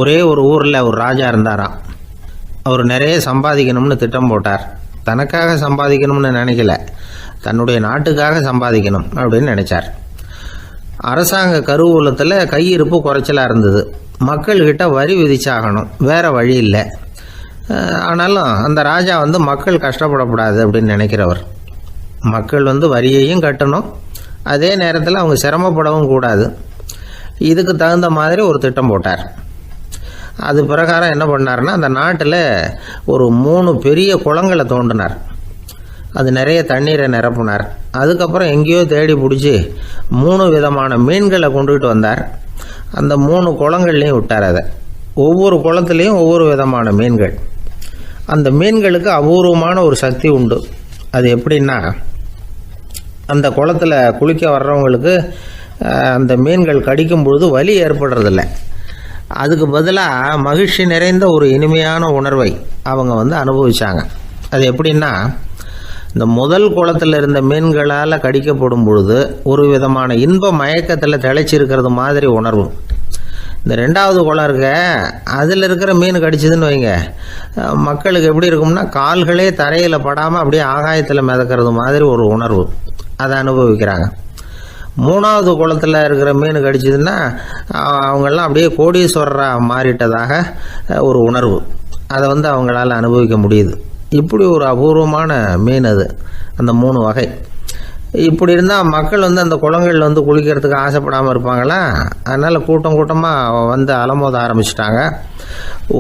ஒரே ஒரு ஊரில் ஒரு ராஜா இருந்தாராம். அவர் நிறைய சம்பாதிக்கணும்னு திட்டம் போட்டார். தனக்காக சம்பாதிக்கணும்னு நினைக்கல, தன்னுடைய நாட்டுக்காக சம்பாதிக்கணும் அப்படின்னு நினைச்சார். அரசாங்க கருவூலத்தில் கையிருப்பு குறைச்சலாக இருந்தது. மக்கள்கிட்ட வரி விதிச்சாகணும், வேற வழி இல்லை. ஆனாலும் அந்த ராஜா மக்கள் கஷ்டப்படக்கூடாது அப்படின்னு நினைக்கிறவர். மக்கள் வரியையும் கட்டணும், அதே நேரத்தில் அவங்க சிரமப்படவும் கூடாது. இதுக்கு தகுந்த மாதிரி ஒரு திட்டம் போட்டார். அது பிரகாரம் என்ன பண்ணார்னா, அந்த நாட்டில் ஒரு 3 பெரிய குளங்களை தோண்டினார். அது நிறைய தண்ணீரை நிரப்புனார். அதுக்கப்புறம் எங்கேயோ தேடி பிடிச்சி 3 விதமான மீன்களை கொண்டுகிட்டு வந்தார். அந்த 3 குளங்கள்லையும் விட்டார். அதை ஒவ்வொரு குளத்துலேயும் ஒவ்வொரு விதமான மீன்கள். அந்த மீன்களுக்கு அபூர்வமான ஒரு சக்தி உண்டு. அது எப்படின்னா, அந்த குளத்தில் குளிக்க வர்றவங்களுக்கு அந்த மீன்கள் கடிக்கும் பொழுது வலி ஏற்படுறதில்ல. அதுக்கு பதிலாக மகிழ்ச்சி நிறைந்த ஒரு இனிமையான உணர்வை அவங்க அனுபவிச்சாங்க. அது எப்படின்னா, இந்த முதல் குளத்தில் இருந்த மீன்களால் கடிக்கப்படும் பொழுது ஒரு விதமான இன்ப மயக்கத்தில் திளைச்சிருக்கிறது மாதிரி உணர்வு. இந்த 2வது குளம் இருக்க, அதில் இருக்கிற மீன் கடிச்சதுன்னு வைங்க, மக்களுக்கு எப்படி இருக்கும்னா, கால்களே தரையில் படாமல் அப்படியே ஆகாயத்தில் மிதக்கிறது மாதிரி ஒரு உணர்வு. அதை அனுபவிக்கிறாங்க. 3வது குளத்தில் இருக்கிற மீன் கடிச்சதுன்னா அவங்கெல்லாம் அப்படியே கோடீஸ்வரராக மாறிட்டதாக ஒரு உணர்வு. அதை அவங்களால அனுபவிக்க முடியுது. இப்படி ஒரு அபூர்வமான மீன் அது, அந்த 3 வகை. இப்படி இருந்தால் மக்கள் அந்த குளங்களில் குளிக்கிறதுக்கு ஆசைப்படாமல் இருப்பாங்களா? அதனால் கூட்டம் கூட்டமாக அலமோத ஆரம்பிச்சிட்டாங்க.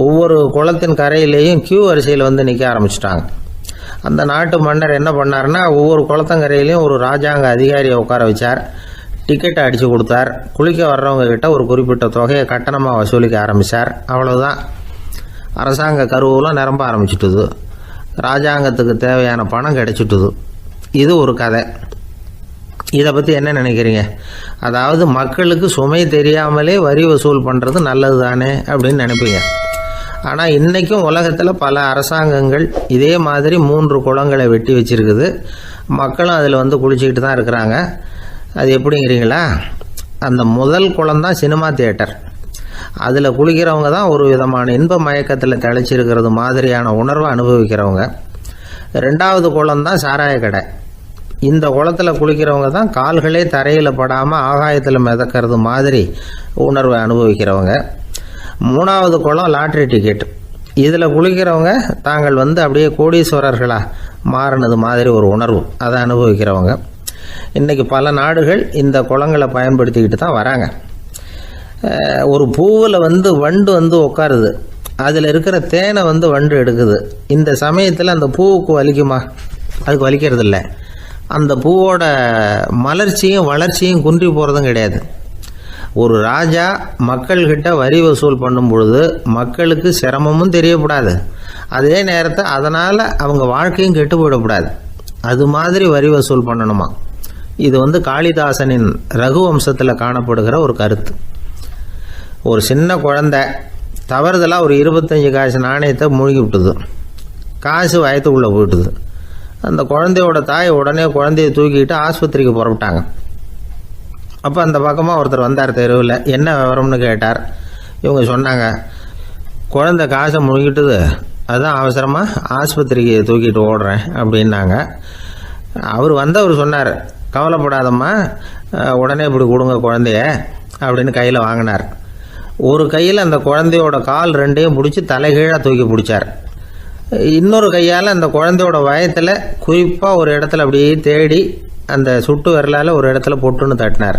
ஒவ்வொரு குளத்தின் கரையிலேயும் கியூ வரிசையில் நிற்க ஆரம்பிச்சிட்டாங்க. அந்த நாட்டு மன்னர் என்ன பண்ணார்னா, ஒவ்வொரு குளத்தங்கரையிலையும் ஒரு ராஜாங்க அதிகாரியை உட்கார வச்சார். டிக்கெட்டை அடித்து கொடுத்தார். குளிக்க வர்றவங்க கிட்ட ஒரு குறிப்பிட்ட தொகையை கட்டணமாக வசூலிக்க ஆரம்பித்தார். அவ்வளோதான், அரசாங்க கருவூலம் நிரம்ப ஆரம்பிச்சுட்டுது. ராஜாங்கத்துக்கு தேவையான பணம் கிடைச்சிட்டுது. இது ஒரு கதை. இதை பற்றி என்ன நினைக்கிறீங்க? அதாவது மக்களுக்கு சுமை தெரியாமலே வரி வசூல் பண்ணுறது நல்லது தானே அப்படின்னு நினைப்பீங்க. ஆனால் இன்றைக்கும் உலகத்தில் பல அரசாங்கங்கள் இதே மாதிரி 3 குளங்களை வெட்டி வச்சிருக்குது. மக்களும் அதில் குளிச்சுக்கிட்டு தான் இருக்கிறாங்க. அது எப்படிங்கிறீங்களா? அந்த முதல் குளம் தான் சினிமா தியேட்டர். அதில் குளிக்கிறவங்க தான் ஒரு விதமான இன்ப மயக்கத்தில் திளைச்சிருக்கிறது மாதிரியான உணர்வை அனுபவிக்கிறவங்க. 2வது குளம் தான் சாராய கடை. இந்த குளத்தில் குளிக்கிறவங்க தான் கால்களே தரையில் படாமல் ஆகாயத்தில் மிதக்கிறது மாதிரி உணர்வை அனுபவிக்கிறவங்க. 3வது குளம் லாட்ரி டிக்கெட். இதில் குளிக்கிறவங்க தாங்கள் அப்படியே கோடீஸ்வரர்களாக மாறினது மாதிரி ஒரு உணர்வு, அதை அனுபவிக்கிறவங்க. இன்றைக்கி பல நாடுகள் இந்த குளங்களை பயன்படுத்திக்கிட்டு தான் வராங்க. ஒரு பூவில் வண்டு உட்காருது. அதில் இருக்கிற தேனை வண்டு எடுக்குது. இந்த சமயத்தில் அந்த பூவுக்கு வலிக்குமா? அதுக்கு வலிக்கிறது இல்லை. அந்த பூவோட மலர்ச்சியும் வளர்ச்சியும் குன்றி போகிறதும் கிடையாது. ஒரு ராஜா மக்கள்கிட்ட வரி வசூல் பண்ணும் பொழுது மக்களுக்கு சிரமமும் தெரியக்கூடாது, அதே நேரத்தை அதனால் அவங்க வாழ்க்கையும் கெட்டு போயிடக்கூடாது. அது மாதிரி வரி வசூல் பண்ணணுமா. இது காளிதாசனின் ரகுவம்சத்தில் காணப்படுகிற ஒரு கருத்து. ஒரு சின்ன குழந்தை தவறுதலாக ஒரு 25 காசு நாணயத்தை மூழ்கி விட்டுது. காசு வயத்துக்குள்ளே போயிட்டுது. அந்த குழந்தையோட தாய் உடனே குழந்தைய தூக்கிட்டு ஆஸ்பத்திரிக்கு புறப்பட்டாங்க. அப்போ அந்த பக்கமாக ஒருத்தர் வந்தார் தெருவில். என்ன விவரம்னு கேட்டார். இவங்க சொன்னாங்க, குழந்தை காசை முழுங்கிட்டுது, அதுதான் அவசரமாக ஆஸ்பத்திரிக்கு தூக்கிட்டு ஓடுறேன் அப்படின்னாங்க. அவர் சொன்னார், கவலைப்படாதம்மா, உடனே இப்படி கொடுங்க குழந்தைய அப்படின்னு கையில் வாங்கினார். ஒரு கையில் அந்த குழந்தையோட கால் 2ஐயும் பிடிச்சி தலைகீழாக தூக்கி பிடிச்சார். இன்னொரு கையால் அந்த குழந்தையோட வயத்தில் குறிப்பாக ஒரு இடத்துல அப்படியே தேடி அந்த சுட்டு விரலால் ஒரு இடத்துல பொட்டுன்னு தட்டினார்.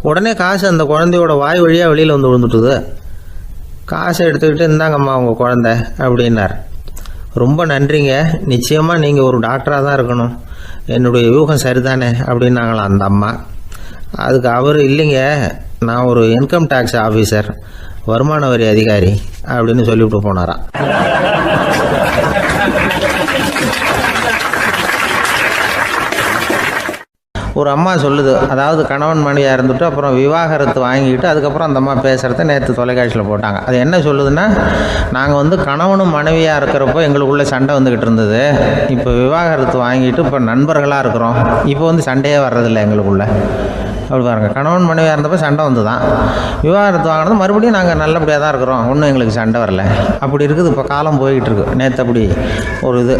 உடனே காசு அந்த குழந்தையோட வாய் வழியாக வெளியில் விழுந்துட்டுது. காசை எடுத்துக்கிட்டு இந்தாங்கம்மா உங்கள் குழந்தை அப்படின்னார். ரொம்ப நன்றிங்க, நிச்சயமாக நீங்கள் ஒரு டாக்டராக தான் இருக்கணும், என்னுடைய யூகம் சரிதானே அப்படின்னாங்களாம் அந்த அம்மா. அதுக்கு அவர், இல்லைங்க, நான் ஒரு இன்கம் டேக்ஸ் ஆஃபீஸர், வருமான வரி அதிகாரி அப்படின்னு சொல்லிவிட்டு போனாராம். ஒரு அம்மா சொல்லுது, அதாவது கணவன் மனைவியாக இருந்துட்டு அப்புறம் விவாகரத்து வாங்கிட்டு அதுக்கப்புறம் அந்த அம்மா பேசுகிறத நேற்று தொலைக்காட்சியில் போட்டாங்க. அது என்ன சொல்லுதுன்னா, நாங்கள் கணவனும் மனைவியாக இருக்கிறப்போ எங்களுக்குள்ளே சண்டை வந்துக்கிட்டு இருந்தது, இப்போ விவாகரத்து வாங்கிட்டு இப்போ நண்பர்களாக இருக்கிறோம், இப்போ சண்டையே வர்றதில்லை எங்களுக்குள்ள. அப்படி பாருங்கள், கணவன் மனைவியாக இருந்தப்போ சண்டை வந்து தான் விவாகரத்து வாங்கினது மறுபடியும் நாங்கள் நல்லபடியாக தான் இருக்கிறோம், ஒன்றும் எங்களுக்கு சண்டை வரல. அப்படி இருக்குது இப்போ காலம் போய்கிட்டு இருக்கு. நேற்று அப்படி ஒரு இது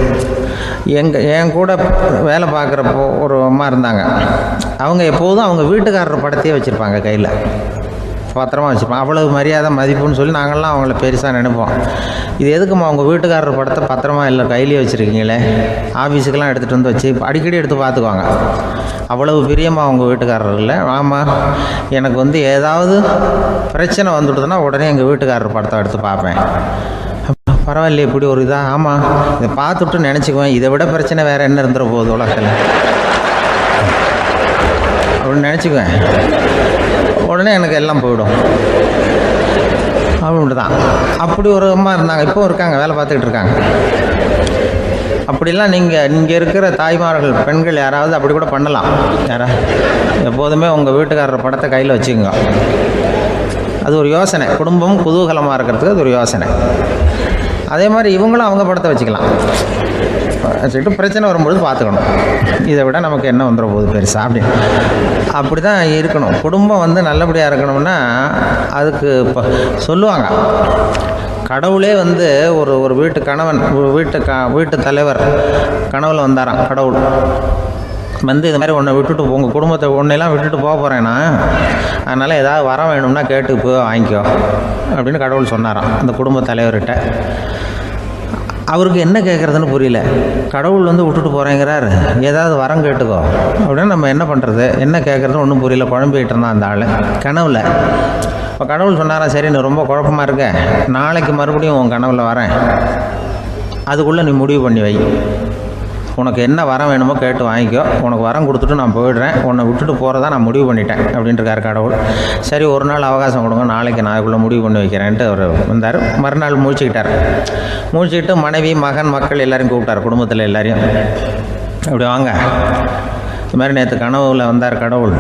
என் கூட வேலை பார்க்குறப்போ ஒரு அம்மா இருந்தாங்க. அவங்க எப்போதும் அவங்க வீட்டுக்காரர் படத்தையே வச்சுருப்பாங்க, கையில் பத்திரமா வச்சுருப்பாங்க. அவ்வளவு மரியாதை மதிப்புன்னு சொல்லி நாங்கள்லாம் அவங்கள பெருசாக நினைப்போம். இது எதுக்குமா அவங்க வீட்டுக்காரர் படத்தை பத்திரமா இல்லை கையிலே வச்சுருக்கீங்களே, ஆஃபீஸுக்கெல்லாம் எடுத்துகிட்டு வந்து வச்சு அடிக்கடி எடுத்து பார்த்துக்குவாங்க. அவ்வளவு பிரியமாக அவங்க வீட்டுக்காரர் இல்லை. ஆமாம், எனக்கு வந்து ஏதாவது பிரச்சனை வந்துவிடுதுன்னா உடனே எங்கள் வீட்டுக்காரர் படத்தை எடுத்து பார்ப்பேன். பரவாயில்லையே இப்படி ஒரு இதாக. ஆமாம், இதை பார்த்துட்டு நினச்சிக்குவேன், இதை விட பிரச்சனை வேறு என்ன இருந்துட போகுது உலகத்தில் அப்படின்னு நினச்சிக்குவேன். உடனே எனக்கு எல்லாம் போயிடும் அப்படின்ட்டு தான். அப்படி ஒரு அம்மா இருந்தாங்க, இப்போவும் இருக்காங்க, வேலை பார்த்துக்கிட்டு இருக்காங்க. அப்படிலாம் இங்கே இருக்கிற தாய்மார்கள் பெண்கள் யாராவது அப்படி கூட பண்ணலாம். எப்போதுமே உங்கள் வீட்டுக்காரர் படத்தை கையில் வச்சுக்கோங்க. அது ஒரு யோசனை, குடும்பம் குதூகலமாக இருக்கிறதுக்கு அது ஒரு யோசனை. அதே மாதிரி இவங்களும் அவங்க படத்தை வச்சுக்கலாம், வச்சுக்கிட்டு பிரச்சனை வரும்பொழுது பார்த்துக்கணும். இதை விட நமக்கு என்ன வந்துட போகுது பெருசாக அப்படி தான் இருக்கணும். குடும்பம் வந்து நல்லபடியாக இருக்கணும்னா அதுக்கு இப்போ சொல்லுவாங்க, கடவுளே வந்து ஒரு வீட்டு கணவன் வீட்டு தலைவர் கனவுல வந்தாராம். கடவுள் வந்து இது மாதிரி உன்னை விட்டுட்டு உங்கள் குடும்பத்தை உன்னையெல்லாம் விட்டுட்டு போக போகிறேன்னா, அதனால் ஏதாவது வர வேணும்னா கேட்டு போய் வாங்கிக்கோ அப்படின்னு கடவுள் சொன்னாராம் அந்த குடும்ப தலைவர்கிட்ட. அவருக்கு என்ன கேட்குறதுன்னு புரியல. கடவுள் வந்து விட்டுட்டு போகிறேங்கிறார், ஏதாவது வரம் கேட்டுக்கோ அப்படின்னு நம்ம என்ன பண்ணுறது, என்ன கேட்குறதுன்னு ஒன்றும் புரியல. குழம்பிக்கிட்டு இருந்தான் அந்த ஆள் கனவுல. இப்போ கடவுள் சொன்னாரா, சரி நீ ரொம்ப குழப்பமாக இருக்க, நாளைக்கு மறுபடியும் உன் கனவுல வரேன், அதுக்குள்ளே நீ முடிவு பண்ணி வை, உனக்கு என்ன வரம் வேணுமோ கேட்டு வாங்கிக்கோ, உனக்கு வரம் கொடுத்துட்டு நான் போயிடுறேன், உன்னை விட்டுட்டு போகிறதா நான் முடிவு பண்ணிட்டேன் அப்படின்ட்டுருக்காரு கடவுள். சரி ஒரு நாள் அவகாசம் கொடுங்க, நாளைக்கு நான் அதுக்குள்ளே முடிவு பண்ணி வைக்கிறேன்ட்டு அவர் வந்தார். மறுநாள் முழிச்சுக்கிட்டு மனைவி மகன் மக்கள் எல்லோரும் கூப்பிட்டார், குடும்பத்தில் எல்லாரையும். அப்படி வாங்க, இது மாதிரி நேற்று கனவுல வந்தார் கடவுள்,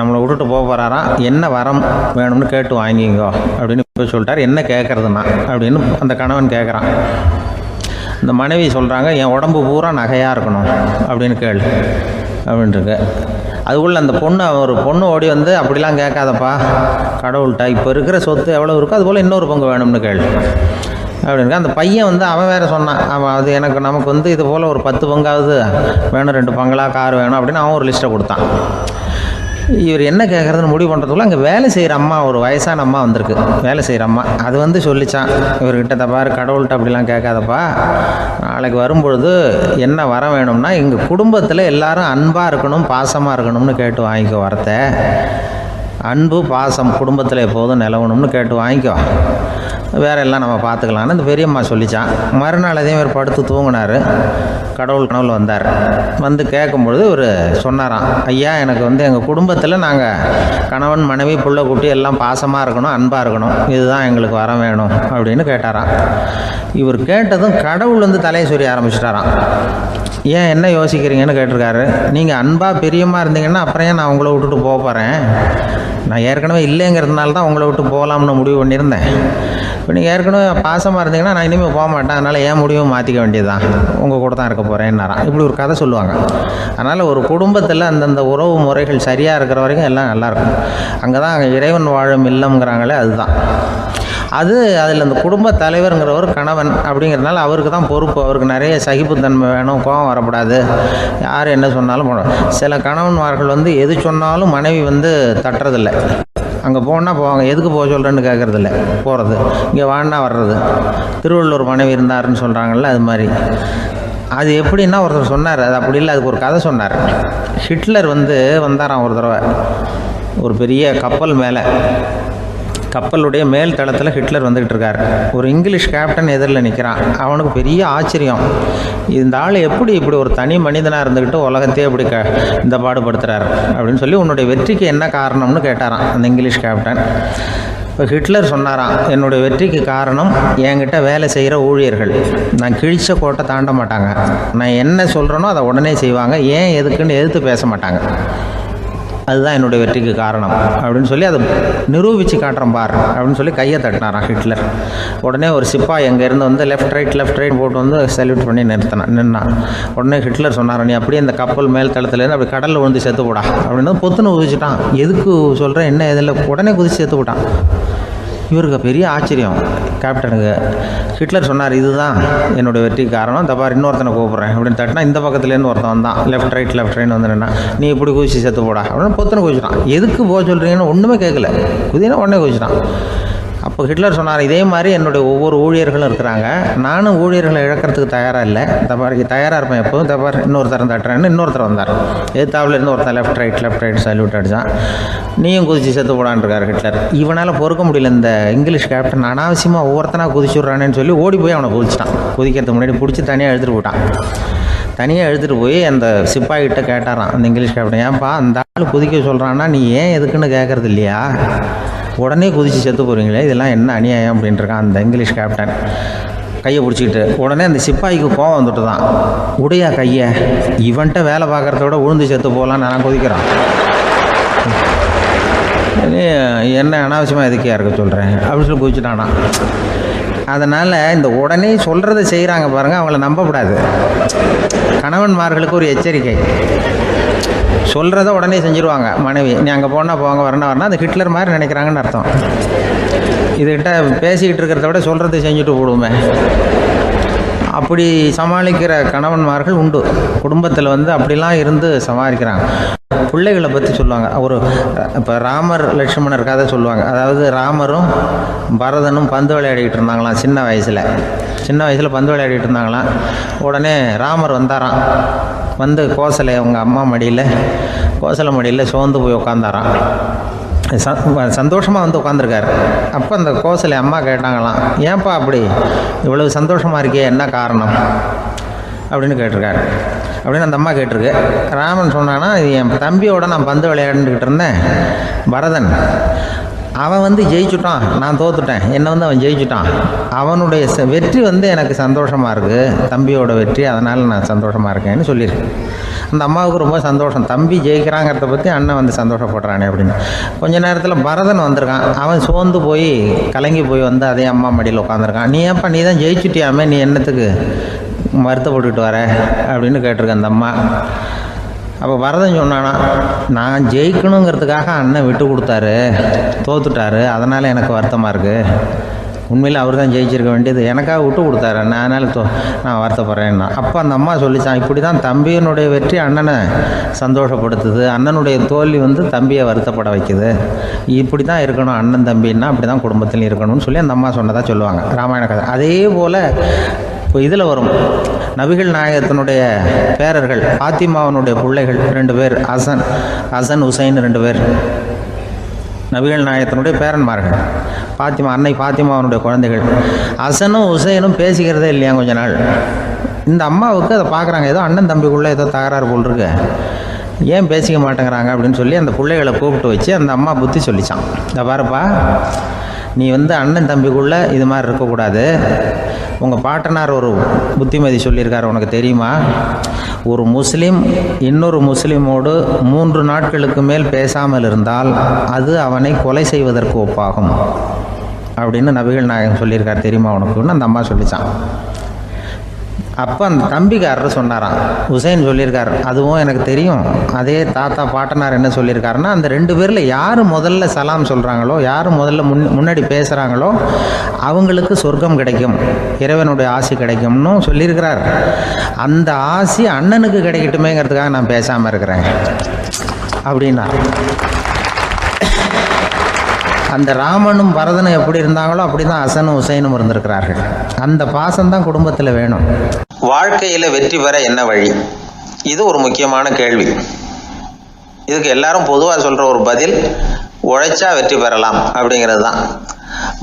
நம்மளை விட்டுட்டு போக போகிறாராம், என்ன வரம் வேணும்னு கேட்டு வாங்கிங்கோ அப்படின்னு போய் சொல்லிட்டார். என்ன கேட்குறதுன்னா அப்படின்னு அந்த கணவன் கேட்குறான். இந்த மனைவி சொல்கிறாங்க, என் உடம்பு பூரா நகையாக இருக்கணும் அப்படின்னு கேளு அப்படின்ட்டுருக்கு. அதுக்குள்ளே அந்த ஒரு பொண்ணு ஓடி வந்து, அப்படிலாம் கேட்காதப்பா கடவுள்கிட்ட, இப்போ இருக்கிற சொத்து எவ்வளோ இருக்கோ அதுபோல் இன்னொரு பங்கு வேணும்னு கேளு அப்படின்னு. அந்த பையன் வந்து அவன் வேறு சொன்னான், அவன் அது நமக்கு வந்து இது போல் ஒரு 10 பங்காவது வேணும், 2 பங்களா கார் வேணும் அப்படின்னு அவன் ஒரு லிஸ்ட்டை கொடுத்தான். இவர் என்ன கேட்குறதுன்னு முடிவு பண்ணுறதுக்குள்ள அங்கே வேலை செய்கிற அம்மா, ஒரு வயசான அம்மா வந்திருக்கு, வேலை செய்கிற அம்மா. அது வந்து சொல்லிச்சான் இவர்கிட்ட, தப்பாரு கடவுள்கிட்ட அப்படிலாம் கேட்காதப்பா, நாளைக்கு வரும்பொழுது என்ன வர வேணும்னா எங்கள் குடும்பத்தில் எல்லாரும் அன்பாக இருக்கணும் பாசமாக இருக்கணும்னு கேட்டு வாங்கிக்கோ வரத்தை. அன்பு பாசம் குடும்பத்தில் எப்போதும் நிலவணும்னு கேட்டு வாங்கிக்கோ, வேற எல்லாம் நம்ம பார்த்துக்கலான்னு இந்த பெரியம்மா சொல்லிச்சான். மறுநாள் அதே மாதிரி படுத்து தூங்கினார். கடவுள் கனவுல வந்தார். வந்து கேட்கும்பொழுது இவர் சொன்னாராம், ஐயா எனக்கு வந்து எங்கள் குடும்பத்தில் நாங்கள் கணவன் மனைவி புள்ள குட்டி எல்லாம் பாசமாக இருக்கணும் அன்பாக இருக்கணும், இதுதான் எங்களுக்கு வர வேணும் அப்படின்னு கேட்டாராம். இவர் கேட்டதும் கடவுள் வந்து தலையை சொரிய ஆரம்பிச்சிட்டாராம். ஏன் என்ன யோசிக்கிறீங்கன்னு கேட்டிருக்காரு. நீங்கள் அன்பாக பிரியமாக இருந்தீங்கன்னா அப்புறம் ஏன் நான் உங்களை விட்டுட்டு போக போகிறேன், நான் ஏற்கனவே இல்லைங்கிறதுனால தான் உங்களை விட்டு போகலாம்னு முடிவு பண்ணியிருந்தேன். இப்போ நீங்கள் ஏற்கனவே பாசமாக இருந்தீங்கன்னா நான் இனிமேல் போக மாட்டேன், அதனால் ஏன் முடிவும் மாற்றிக்க வேண்டியது தான், உங்கள் கூட தான் இருக்க போகிறேன்னாராம். இப்படி ஒரு கதை சொல்லுவாங்க. அதனால் ஒரு குடும்பத்தில் அந்தந்த உறவு முறைகள் சரியாக இருக்கிற வரைக்கும் எல்லாம் நல்லாயிருக்கும். அங்கே தான் இறைவன் வாழும் இல்லம்ங்கிறாங்களே, அதுதான் அது. அதில் அந்த குடும்ப தலைவருங்கிறவர் கணவன் அப்படிங்கிறதுனால அவருக்கு தான் பொறுப்பு. அவருக்கு நிறைய சகிப்புத்தன்மை வேணும், கோபம் வரக்கூடாது, யார் என்ன சொன்னாலும் போகணும். சில கணவன்மார்கள் வந்து எது சொன்னாலும் மனைவி வந்து தட்டுறதில்லை. அங்கே போனால் போவாங்க, எதுக்கு போக சொல்கிறேன்னு கேட்குறதில்ல, போகிறது, இங்கே வான்னா வர்றது. திருவள்ளுவர் மனைவி இருந்தாருன்னு சொல்கிறாங்கல்ல, அது மாதிரி. அது எப்படின்னா ஒருத்தர் சொன்னார், அது அப்படி இல்லை, அதுக்கு ஒரு கதை சொன்னார். ஹிட்லர் வந்து வந்தாராம் ஒரு தடவை, ஒரு பெரிய கப்பல் மேலே, கப்பலுடைய மேல் தளத்தில் ஹிட்லர் வந்துக்கிட்டு இருக்கார். ஒரு இங்கிலீஷ் கேப்டன் எதிரில் நிற்கிறான். அவனுக்கு பெரிய ஆச்சரியம், இந்த ஆள் எப்படி இப்படி ஒரு தனி மனிதனாக இருந்துக்கிட்டு உலகத்தையே இப்படி இந்த பாடுபடுத்துகிறார் அப்படின்னு சொல்லி, உன்னுடைய வெற்றிக்கு என்ன காரணம்னு கேட்டாரான் அந்த இங்கிலீஷ் கேப்டன். இப்போ ஹிட்லர் சொன்னாராம், என்னுடைய வெற்றிக்கு காரணம் என்கிட்ட வேலை செய்கிற ஊழியர்கள். நான் கிழிச்ச கோட்டை தாண்ட மாட்டாங்க, நான் என்ன சொல்கிறேனோ அதை உடனே செய்வாங்க, ஏன் எதுக்குன்னு எதிர்த்து பேச மாட்டாங்க. அதுதான் என்னுடைய வெற்றிக்கு காரணம் அப்படின்னு சொல்லி அதை நிரூபித்து காட்டுறேன் பார் அப்படின்னு சொல்லி கையை தட்டினாரான் ஹிட்லர். உடனே ஒரு சிப்பாய் எங்கேருந்து வந்து லெஃப்ட் ரைட் போட்டு வந்து சல்யூட் பண்ணி நின்னான். உடனே ஹிட்லர் சொன்னார், நீ அப்படியே இந்த கப்பல் மேல் தளத்துலேருந்து அப்படி கடலில் விழுந்து செத்து போடா அப்படின்னு பொத்துன்னு குதிச்சுட்டான். எதுக்கு சொல்கிறேன் என்ன இதில், உடனே குதிச்சு செத்து போட்டான். இவருக்கு பெரிய ஆச்சரியம் கேப்டனுக்கு. ஹிட்லர் சொன்னார், இதுதான் என்னுடைய வெற்றிக்கு காரணம், தப்பார் இன்னொருத்தனை கூப்பிட்றேன் அப்படின்னு தட்டினா இந்த பக்கத்துலேருந்து ஒருத்தன் வந்தான். லெஃப்ட் ரைட் வந்து நின்னா, நீ இப்படி குதிச்சு செத்து போடா அப்படின்னு பொத்துன்னு குதிச்சிட்டான். எதுக்கு போக சொல்கிறீங்கன்னு ஒன்றுமே கேட்கல, குதினா உடனே குதிச்சிட்டான். அப்போ ஹிட்லர் சொன்னார், இதே மாதிரி என்னுடைய ஒவ்வொரு ஊழியர்களும் இருக்கிறாங்க, நானும் ஊழியர்களை இழக்கிறதுக்கு தயாராக இல்லை, தப்பாருக்கு தயாராக இருப்பேன் எப்போதும், தப்பார் இன்னொருத்தரம் தட்டுறேன்னு இன்னொருத்தர் வந்தார். எதிர்த்தாவில் இருந்து ஒருத்தர் லெஃப்ட் ரைட் சல்யூட் அடித்தான். நீயும் குதிச்சு செத்து போடான்னு இருக்கார் ஹிட்லர். இவனால் பொறுக்க முடியல, இந்த இங்கிலீஷ் கேப்டன் அனாவசியமாக ஒவ்வொருத்தனாக குதிச்சுட்றானேன்னு சொல்லி ஓடி போய் அவனை குதிச்சிட்டான். குதிக்கிறதுக்கு முன்னாடி பிடிச்சி தனியாக எடுத்துகிட்டு போட்டான். தனியாக எடுத்துகிட்டு போய் அந்த சிப்பாய்கிட்ட கேட்டாரான் அந்த இங்கிலீஷ் கேப்டன், ஏன்ப்பா அந்த ஆள் குதிக்க சொல்கிறான்னா நீ ஏன் எதுக்குன்னு கேட்குறது இல்லையா, உடனே குதித்து செத்து போகிறீங்களே, இதெல்லாம் என்ன அநியாயம் அப்படின்ட்டுருக்கான் அந்த இங்கிலீஷ் கேப்டன் கையை பிடிச்சிக்கிட்டு. உடனே அந்த சிப்பாய்க்கு கோவம் வந்துட்டு தான், உடையா கையை, இவன்ட்ட வேலை பார்க்குறத விட உழுந்து செத்து போகலான்னு நான் குதிக்கிறான், என்ன அனாவசியமாக எதுக்கியா இருக்க சொல்கிறேன் அப்படின்னு சொல்லி குதிச்சுட்டானா. அதனால் இந்த உடனே சொல்கிறத செய்கிறாங்க பாருங்கள், அவங்கள நம்பக்கூடாது. கணவன்மார்களுக்கு ஒரு எச்சரிக்கை, சொல்கிறத உடனே செஞ்சுருவாங்க மனைவி, நீ அங்கே போனால் போங்க வரணும் அந்த ஹிட்லர் மாதிரி நினைக்கிறாங்கன்னு அர்த்தம். இதுகிட்ட பேசிக்கிட்டு இருக்கிறத விட சொல்கிறத செஞ்சுட்டு போடுவோமே, அப்படி சமாளிக்கிற கணவன்மார்கள் உண்டு. குடும்பத்தில் வந்து அப்படிலாம் இருந்து சமாளிக்கிறாங்க. பிள்ளைகளை பற்றி சொல்லுவாங்க. ஒரு இப்போ ராமர் லட்சுமணர் கதை சொல்லுவாங்க. அதாவது ராமரும் பரதனும் பந்து விளையாடிக்கிட்டு இருந்தாங்களாம் சின்ன வயசில் பந்து விளையாடிக்கிட்டு இருந்தாங்களாம். உடனே ராமர் வந்தாராம், வந்து கோசலை அவங்க அம்மா கோசலை மடியில் சோர்ந்து போய் உட்காந்தாராம். சந்தோஷமாக வந்து உட்காந்துருக்காரு. அப்போ அந்த கோசலை அம்மா கேட்டாங்களாம், ஏன்ப்பா அப்படி இவ்வளவு சந்தோஷமாக இருக்கே, என்ன காரணம் அப்படின்னு கேட்டிருக்காரு. அப்படின்னு அந்த அம்மா கேட்டிருக்கு. ராமன் சொன்னான்னா, இது என் தம்பியோட நான் பந்து விளையாண்டுக்கிட்டு இருந்தேன், பரதன் அவன் வந்து ஜெயிச்சுட்டான், நான் தோத்துட்டேன், என்னை வந்து அவன் ஜெயிச்சுட்டான், அவனுடைய வெற்றி வந்து எனக்கு சந்தோஷமாக இருக்குது, தம்பியோட வெற்றி, அதனால் நான் சந்தோஷமாக இருக்கேன்னு சொல்லியிருக்கேன். அந்த அம்மாவுக்கு ரொம்ப சந்தோஷம், தம்பி ஜெயிக்கிறாங்கிறத பற்றி அண்ணன் வந்து சந்தோஷப்படுறானே அப்படின்னு. கொஞ்ச நேரத்தில் பரதன் வந்திருக்கான். அவன் சோர்ந்து போய் கலங்கி போய் வந்து அதே அம்மா மடியில் உட்காந்துருக்கான். நீ ஏன்ப்பா நீ தான் ஜெயிச்சுட்டியாமே, நீ என்னத்துக்கு வருத்தப்பட்டுக்கிட்டு வர அப்படின்னு கேட்டிருக்கேன் அந்த அம்மா. அப்போ பரதன் சொன்னானா, நான் ஜெயிக்கணுங்கிறதுக்காக அண்ணன் விட்டு கொடுத்தாரு, தோத்துட்டாரு, அதனால் எனக்கு வருத்தமாக இருக்குது, உண்மையில் அவர் தான் ஜெயிச்சிருக்க வேண்டியது, எனக்காக விட்டு கொடுத்தாரு அண்ணன், அதனால் நான் வருத்தப்படுறேன்னா. அப்போ அந்த அம்மா சொல்லிச்சான், இப்படி தான் தம்பியினுடைய வெற்றி அண்ணனை சந்தோஷப்படுத்துது, அண்ணனுடைய தோல்வி வந்து தம்பியை வருத்தப்பட வைக்குது, இப்படி தான் இருக்கணும் அண்ணன் தம்பின்னா, அப்படி தான் குடும்பத்திலையும் இருக்கணும்னு சொல்லி அந்த அம்மா சொன்னதாக சொல்லுவாங்க ராமாயண கதை. அதே போல் இப்போ இதில் வரும், நபிகள் நாயகத்தினுடைய பேரர்கள் பாத்திமாவனுடைய பிள்ளைகள் 2 பேர், ஹசன் ஹுசைன் 2 பேர் நபிகள் நாயகத்தினுடைய பேரன்மார்கள். அன்னை பாத்திமாவனுடைய குழந்தைகள். ஹசனும் ஹுசைனும் பேசிக்கிறதே இல்லையா கொஞ்ச நாள். இந்த அம்மாவுக்கு அதை பார்க்குறாங்க, ஏதோ அண்ணன் தம்பிக்குள்ளே ஏதோ தகராறு போல் இருக்கு, ஏன் பேசிக்க மாட்டேங்கிறாங்க அப்படின்னு சொல்லி அந்த பிள்ளைகளை கூப்பிட்டு வச்சு அந்த அம்மா புத்தி சொல்லிச்சான். இந்த பாருப்பா, நீ வந்து அண்ணன் தம்பிக்குள்ளே இது மாதிரி இருக்கக்கூடாது, உங்கள் பாட்டனார் ஒரு புத்திமதி சொல்லியிருக்காரு, உனக்கு தெரியுமா, ஒரு முஸ்லீம் இன்னொரு முஸ்லீமோடு 3 நாட்களுக்கு மேல் பேசாமல் இருந்தால் அது அவனை கொலை செய்வதற்கு ஒப்பாகும் அப்படின்னு நபிகள் நாயகம் சொல்லியிருக்கார், தெரியுமா உனக்குன்னு அந்த அம்மா சொல்லிச்சான். அப்போ அந்த தம்பிக்காரர் சொன்னாராம், ஹுசைன் சொல்லியிருக்கார், அதுவும் எனக்கு தெரியும், அதே தாத்தா பாட்டனார் என்ன சொல்லியிருக்காருன்னா, அந்த 2 பேரில் யார் முதல்ல சலாம் சொல்கிறாங்களோ, யார் முதல்ல முன்னாடி பேசுகிறாங்களோ அவங்களுக்கு சொர்க்கம் கிடைக்கும், இறைவனுடைய ஆசி கிடைக்கும்னு சொல்லியிருக்கிறார். அந்த ஆசி அண்ணனுக்கு கிடைக்கட்டுமேங்கிறதுக்காக நான் பேசாமல் இருக்கிறேன் அப்படின்னா. அந்த ராமனும் பரதனும் எப்படி இருந்தாங்களோ அப்படி தான் ஹசனும் ஹுசைனும் இருந்திருக்கிறார்கள். அந்த பாசம்தான் குடும்பத்தில் வேணும். வாழ்க்கையில் வெற்றி பெற என்ன வழி, இது ஒரு முக்கியமான கேள்வி. இதுக்கு எல்லாரும் பொதுவாக சொல்கிற ஒரு பதில், உழைச்சா வெற்றி பெறலாம் அப்படிங்கிறது தான்.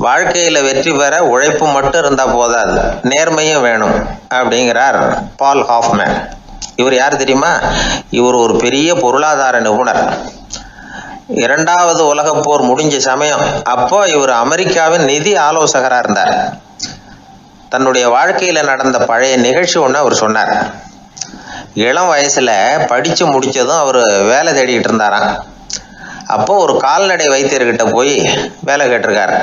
வாழ்க்கையில் வெற்றி பெற உழைப்பு மட்டும் இருந்தால் போதாது, நேர்மையும் வேணும் அப்படிங்கிறார் பால் ஹாஃப்மேன். இவர் யார் தெரியுமா? இவர் ஒரு பெரிய பொருளாதார நிபுணர். 2வது உலகப் போர் முடிஞ்ச சமயம் அப்போ இவர் அமெரிக்காவின் நிதி ஆலோசகராக இருந்தார். தன்னுடைய வாழ்க்கையில் நடந்த பழைய நிகழ்ச்சி ஒன்று அவர் சொன்னார். இளம் வயசில் படித்து முடித்ததும் அவர் வேலை தேடிக்கிட்டு இருந்தாராம். அப்போ ஒரு கால்நடை வைத்தியர்கிட்ட போய் வேலை கேட்டிருக்காரு.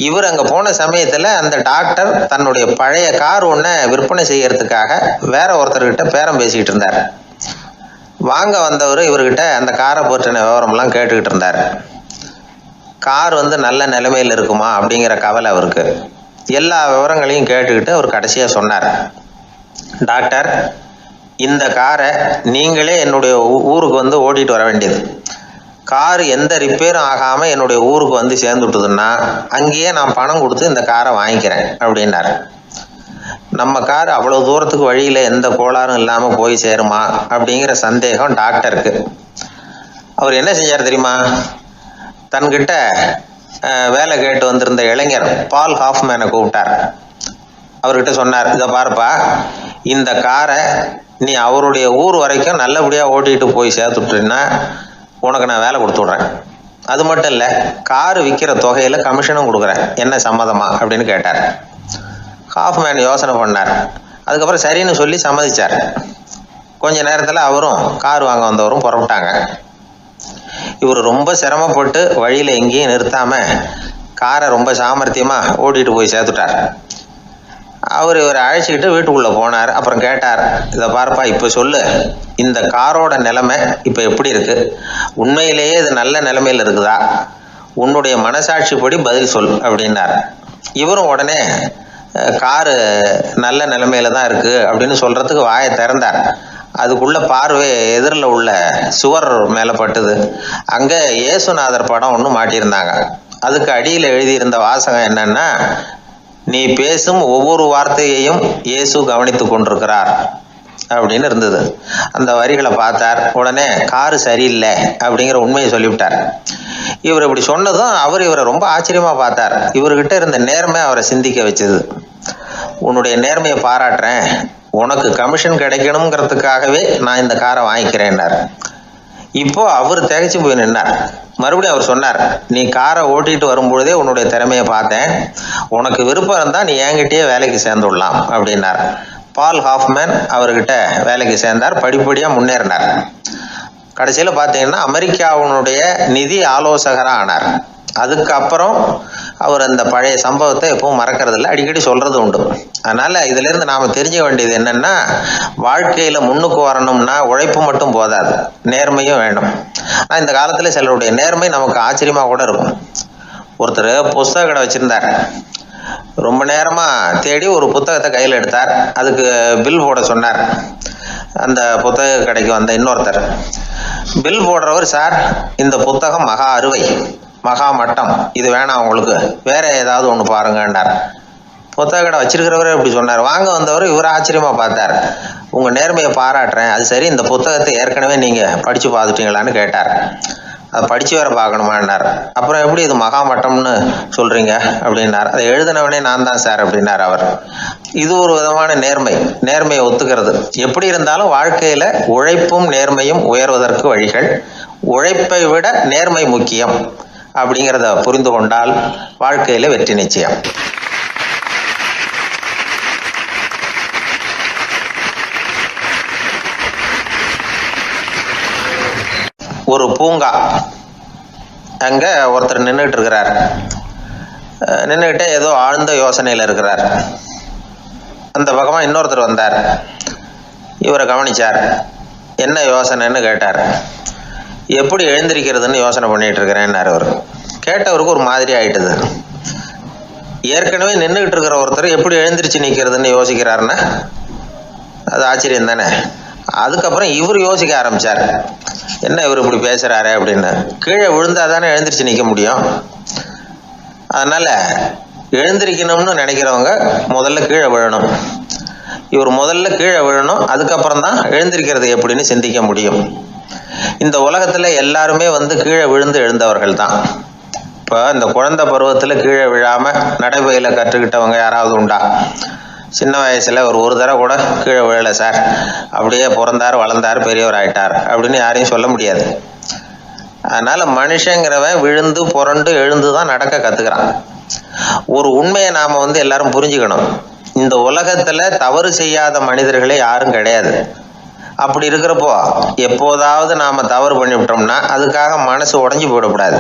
இவர் அங்கே போன சமயத்தில் அந்த டாக்டர் தன்னுடைய பழைய கார் ஒன்றை விற்பனை செய்யறதுக்காக வேற ஒருத்தர்கிட்ட பேரம் பேசிக்கிட்டு இருந்தார். வாங்க வந்தவர் இவர்கிட்ட அந்த காரை பற்றின விவரம்லாம் கேட்டுக்கிட்டு இருந்தார். கார் நல்ல நிலைமையில் இருக்குமா அப்படிங்கிற கவலை அவருக்கு. எல்லா விவரங்களையும் கேட்டுக்கிட்டு அவர் கடைசியாக சொன்னார், டாக்டர், இந்த காரை நீங்களே என்னுடைய ஊருக்கு ஓட்டிகிட்டு வர வேண்டியது. கார் எந்த ரிப்பேரும் ஆகாமல் என்னுடைய ஊருக்கு சேர்ந்துட்டுதுன்னா அங்கேயே நான் பணம் கொடுத்து இந்த காரை வாங்கிக்கிறேன் அப்படின்னார். நம்ம கார் அவ்வளோ தூரத்துக்கு வழியில் எந்த கோளாறும் இல்லாமல் போய் சேருமா அப்படிங்கிற சந்தேகம் டாக்டருக்கு. அவர் என்ன செஞ்சார் தெரியுமா? தன்கிட்ட வேலை கேட்டு வந்திருந்த இளைஞர் பால் ஹாஃப்மேனை கூப்பிட்டார். அவர்கிட்ட சொன்னார், இதை பாருப்பா, இந்த காரை நீ அவருடைய ஊர் வரைக்கும் நல்லபடியாக ஓட்டிகிட்டு போய் சேர்த்துட்டீங்கன்னா உனக்கு நான் வேலை கொடுத்து விட்றேன். அது மட்டும் இல்லை, காரு விற்கிற தொகையில் கமிஷனும் கொடுக்குறேன், என்ன சம்மதமா அப்படின்னு கேட்டார். ஹாஃப்மேன் யோசனை பண்ணார். அதுக்கப்புறம் சரின்னு சொல்லி சம்மதிச்சார். கொஞ்ச நேரத்தில் அவரும் கார் வாங்க வந்தவரும் புறப்பட்டாங்க. இவர் ரொம்ப சிரமப்பட்டு வழியில் எங்கேயும் நிறுத்தாமல் காரை ரொம்ப சாமர்த்தியமாக ஓட்டிகிட்டு போய் சேர்த்துட்டார். இவரை அழைச்சிக்கிட்டு வீட்டுக்குள்ளே போனார். அப்புறம் கேட்டார், இதை பார்ப்பா, இப்போ சொல்லு, இந்த காரோட நிலைமை இப்போ எப்படி இருக்குது? உண்மையிலேயே இது நல்ல நிலைமையில் இருக்குதா? உன்னுடைய மனசாட்சிப்படி பதில் சொல் அப்படின்னார். இவரும் உடனே காரு நல்ல நிலைமையில தான் இருக்குது அப்படின்னு சொல்கிறதுக்கு வாயை திறந்தார். அதுக்குள்ள பார்வை எதிரில் உள்ள சுவர் மேலே பட்டுது. அங்கே இயேசுநாதர் படம் ஒன்று மாட்டியிருந்தாங்க. அதுக்கு அடியில் எழுதியிருந்த வாசகம் என்னன்னா, நீ பேசும் ஒவ்வொரு வார்த்தையையும் இயேசு கவனித்து கொண்டிருக்கிறார் அப்படின்னு இருந்தது. அந்த வரிகளை பார்த்தார். உடனே காரு சரியில்லை அப்படிங்கிற உண்மையை சொல்லிவிட்டார். இவர் இப்படி சொன்னதும் இவரை ரொம்ப ஆச்சரியமா பார்த்தார். இவர்கிட்ட இருந்த நேர்மை அவரை சிந்திக்க வச்சது. உன்னுடைய நேர்மையை பாராட்டுறேன், உனக்கு கமிஷன் கிடைக்கணுங்கிறதுக்காகவே நான் இந்த காரை வாங்கிக்கிறேன்னார். இப்போ அவர் திகைச்சு போய் நின்னார். மறுபடியும் அவர் சொன்னார், நீ காரை ஓட்டிட்டு வரும்பொழுதே உன்னுடைய திறமையை பார்த்தேன், உனக்கு விருப்பம் இருந்தால் நீ என்கிட்டயே வேலைக்கு சேர்ந்துடலாம் அப்படின்னார். பால் ஹாஃப்மேன் அவர்கிட்ட வேலைக்கு சேர்ந்தார். படிப்படியாக முன்னேறினார். கடைசியில் பார்த்தீங்கன்னா அமெரிக்காவினுடைய நிதி ஆலோசகராக ஆனார். அதுக்கப்புறம் அவர் அந்த பழைய சம்பவத்தை எப்பவும் மறக்கறதில்ல, அடிக்கடி சொல்றது உண்டு. அதனால இதுல இருந்து நாம தெரிஞ்ச வேண்டியது என்னன்னா, வாழ்க்கையில முன்னுக்கு வரணும்னா உழைப்பு மட்டும் போதாது, நேர்மையும் வேணும். ஆனால் இந்த காலத்துல சிலருடைய நேர்மை நமக்கு ஆச்சரியமா கூட இருக்கும். ஒருத்தர் புஸ்தக கடை வச்சிருந்தார். ரொம்ப நேரமா தேடி ஒரு புத்தகத்தை கையில் எடுத்தார். அதுக்கு பில் போட சொன்னார். அந்த புத்தக கடைக்கு வந்த இன்னொருத்தர் பில் போடுறவர், சார் இந்த புத்தகம் மகா அறுவை, மகா மட்டம், இது வேணாம் உங்களுக்கு, வேற ஏதாவது ஒன்று பாருங்கன்னார். புத்தக கடை வச்சிருக்கிறவரே இப்படி சொன்னார். வாங்க வந்தவர் இவர் ஆச்சரியமா பார்த்தார். உங்க நேர்மையை பாராட்டுறேன், அது சரி, இந்த புத்தகத்தை ஏற்கனவே நீங்க படிச்சு பார்த்துட்டீங்களான்னு கேட்டார். அதை படிச்சு வேற பார்க்கணுமான்னார். அப்புறம் எப்படி இது மகா மட்டம்னு சொல்றீங்க அப்படின்னார். அதை எழுதினவனே நான் தான் சார் அப்படின்னார் அவர். இது ஒரு விதமான நேர்மை, நேர்மையை ஒத்துக்கிறது. எப்படி இருந்தாலும் வாழ்க்கையில உழைப்பும் நேர்மையும் உயர்வதற்கு வழிகள். உழைப்பை விட நேர்மை முக்கியம் அப்படிங்கிறத புரிந்து கொண்டால் வாழ்க்கையில வெற்றி நிச்சயம். ஒரு பூங்கா, அங்க ஒருத்தர் நின்றுட்டு இருக்கிறார். நின்றுகிட்டே ஏதோ ஆழ்ந்த யோசனையில இருக்கிறார். அந்த பக்கமா இன்னொருத்தர் வந்தார். இவரை கவனிச்சார். என்ன யோசனைன்னு கேட்டார். எப்படி எழுந்திருக்கிறதுன்னு யோசனை பண்ணிட்டு இருக்கிறேன்னாரு அவர். கேட்டவருக்கு ஒரு மாதிரி ஆயிட்டுது. ஏற்கனவே நின்றுகிட்டு இருக்கிற ஒருத்தர் எப்படி எழுந்திரிச்சு நிற்கிறதுன்னு யோசிக்கிறாருன்னா அது ஆச்சரியம் தானே. அதுக்கப்புறம் இவர் யோசிக்க ஆரம்பிச்சார், என்ன இவர் இப்படி பேசுறாரு அப்படின்னு. கீழே விழுந்தாதானே எழுந்திரிச்சு நிற்க முடியும். அதனால எழுந்திரிக்கணும்னு நினைக்கிறவங்க முதல்ல கீழே விழணும். இவர் முதல்ல கீழே விழணும், அதுக்கப்புறம் தான் எழுந்திருக்கிறது எப்படின்னு சிந்திக்க முடியும். இந்த உலகத்துல எல்லாருமே கீழே விழுந்து எழுந்தவர்கள் தான். இப்போ இந்த குழந்தை பருவத்துல கீழே விழாம நடைபயில கற்றுக்கிட்டவங்க யாராவது உண்டா? சின்ன வயசுல ஒரு தடவை கூட கீழே விழலை சார், அப்படியே பிறந்தார் வளர்ந்தார் பெரியவர் ஆயிட்டார் அப்படின்னு யாரையும் சொல்ல முடியாது. அதனால மனுஷங்கிறவன் விழுந்து புரண்டு எழுந்து தான் நடக்க கத்துக்கிறான். ஒரு உண்மையை நாம எல்லாரும் புரிஞ்சுக்கணும். இந்த உலகத்துல தவறு செய்யாத மனிதர்களே யாரும் கிடையாது. அப்படி இருக்கிறப்போ எப்போதாவது நாம் தவறு பண்ணிவிட்டோம்னா அதுக்காக மனசு உடஞ்சி போயிடக்கூடாது,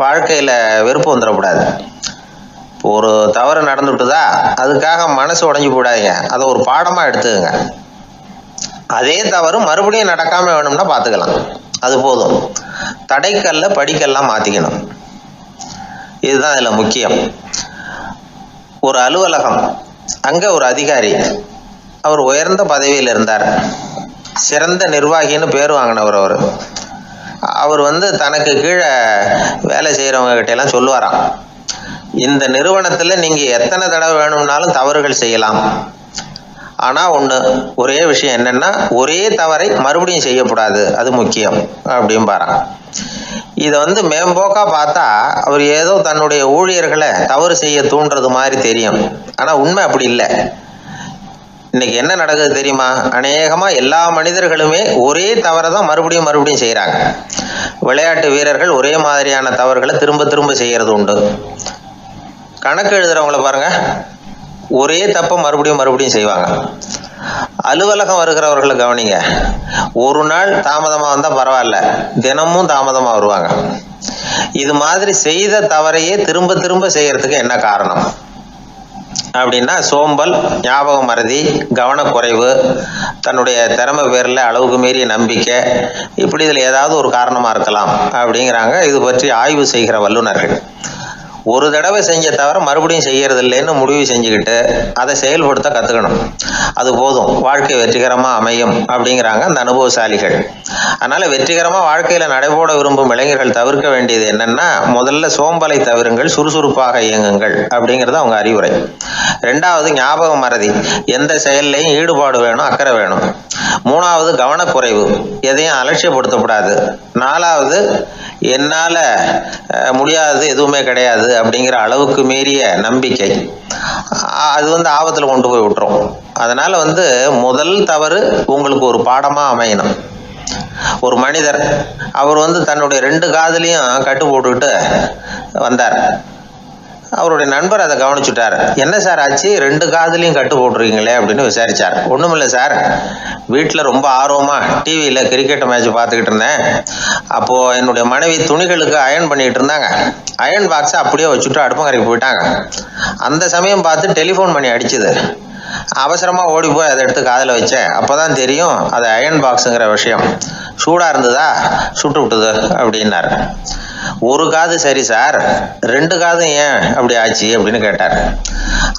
வாழ்க்கையில் வெறுப்பு வந்துடக்கூடாது. ஒரு தவறு நடந்துவிட்டுதா அதுக்காக மனசு உடஞ்சி போடாதீங்க, அதை ஒரு பாடமாக எடுத்துக்கங்க. அதே தவறு மறுபடியும் நடக்காமல் வேணும்னா பார்த்துக்கலாம், அது போதும். தடைக்கல்ல படிக்கல்லாம் மாற்றிக்கணும், இதுதான் இதில் முக்கியம். ஒரு அலுவலகம், அங்கே ஒரு அதிகாரி, அவர் உயர்ந்த பதவியில் இருந்தார், சிறந்த நிர்வாகின்னு பேர் வாங்கினவர். அவர் தனக்கு கீழே வேலை செய்கிறவங்க கிட்டெல்லாம் சொல்லுவாராம், இந்த நிறுவனத்தில் நீங்கள் எத்தனை தடவை வேணும்னாலும் தவறுகள் செய்யலாம், ஆனால் ஒரே விஷயம் என்னென்னா ஒரே தவறை மறுபடியும் செய்யக்கூடாது, அது முக்கியம் அப்படின்பாரான். இதை மேம்போக்காக பார்த்தா அவர் ஏதோ தன்னுடைய ஊழியர்களை தவறு செய்ய தூண்டுறது மாதிரி தெரியும், ஆனால் உண்மை அப்படி இல்லை. இன்னைக்கு என்ன நடக்குது தெரியுமா? அநேகமாக எல்லா மனிதர்களுமே ஒரே தவறை தான் மறுபடியும் மறுபடியும் செய்கிறாங்க. விளையாட்டு வீரர்கள் ஒரே மாதிரியான தவறுகளை திரும்ப திரும்ப செய்கிறது உண்டு. கணக்கு எழுதுறவங்கள பாருங்க, ஒரே தப்பை மறுபடியும் மறுபடியும் செய்வாங்க. அலுவலகம் வருகிறவர்களை கவனிங்க, ஒரு நாள் தாமதமாக வந்தால் பரவாயில்ல, தினமும் தாமதமாக வருவாங்க. இது மாதிரி செய்த தவறையே திரும்ப திரும்ப செய்யறதுக்கு என்ன காரணம் அப்படின்னா, சோம்பல், ஞாபக மறதி, கவனக்குறைவு, தன்னுடைய திறமை பேரில் அளவுக்கு மீறிய நம்பிக்கை, இப்படி இதில் ஏதாவது ஒரு காரணமாக இருக்கலாம் அப்படிங்கிறாங்க இது பற்றி ஆய்வு செய்கிற வல்லுநர்கள். ஒரு தடவை செஞ்ச தவிர மறுபடியும் செய்யறது இல்லைன்னு முடிவு செஞ்சுக்கிட்டு அதை செயல்படுத்த கற்றுக்கணும், அது போதும், வாழ்க்கை வெற்றிகரமாக அமையும் அப்படிங்கிறாங்க அந்த அனுபவசாலிகள். அதனால் வெற்றிகரமாக வாழ்க்கையில் நடைபோட விரும்பும் இளைஞர்கள் தவிர்க்க வேண்டியது என்னென்னா, முதல்ல சோம்பலை தவிருங்கள், சுறுசுறுப்பாக இயங்குங்கள் அப்படிங்கிறது அவங்க அறிவுரை. ரெண்டாவது ஞாபக மறதி, எந்த செயல்லையும் ஈடுபாடு வேணும், அக்கறை வேணும். மூணாவது கவனக்குறைவு, எதையும் அலட்சியப்படுத்தக்கூடாது. நாலாவது என்னால் முடியாதது எதுவுமே கிடையாது அப்படிங்கிற அளவுக்கு மீறிய நம்பிக்கை, அது ஆபத்தில் கொண்டு போய் விட்டுரும். அதனால் முதல் தவறு உங்களுக்கு ஒரு பாடமாக அமையணும். ஒரு மனிதர், அவர் தன்னுடைய 2 காதுலையும் கட்டு போட்டுக்கிட்டு வந்தார். அவருடைய நண்பர் அதை கவனிச்சுட்டார். என்ன சார் ஆச்சு, 2 காதுலையும் கட்டு போட்டிருக்கீங்களே அப்படின்னு விசாரிச்சார். ஒன்றுமில்லை சார், வீட்டில் ரொம்ப ஆர்வமாக டிவியில் கிரிக்கெட் மேட்ச் பார்த்துக்கிட்டு இருந்தேன். அப்போது என்னுடைய மனைவி துணிகளுக்கு அயர்ன் பண்ணிகிட்டு இருந்தாங்க. அயர்ன் பாக்ஸை அப்படியே வச்சுட்டு அடுப்பங்கரைக்கு போயிட்டாங்க. அந்த சமயம் பார்த்து டெலிஃபோன் பண்ணி அடிச்சுது. அவசரமாக ஓடி போய் அதை எடுத்து காதில் வச்சேன். அப்போ தான் தெரியும் அது அயர்ன் பாக்ஸுங்கிற விஷயம். சூடாக இருந்ததா, சுட்டு விட்டுது அப்படின்னார். ஒரு காது சரி சார், 2 காதும் ஏன் அப்படி ஆச்சு அப்படின்னு கேட்டார்.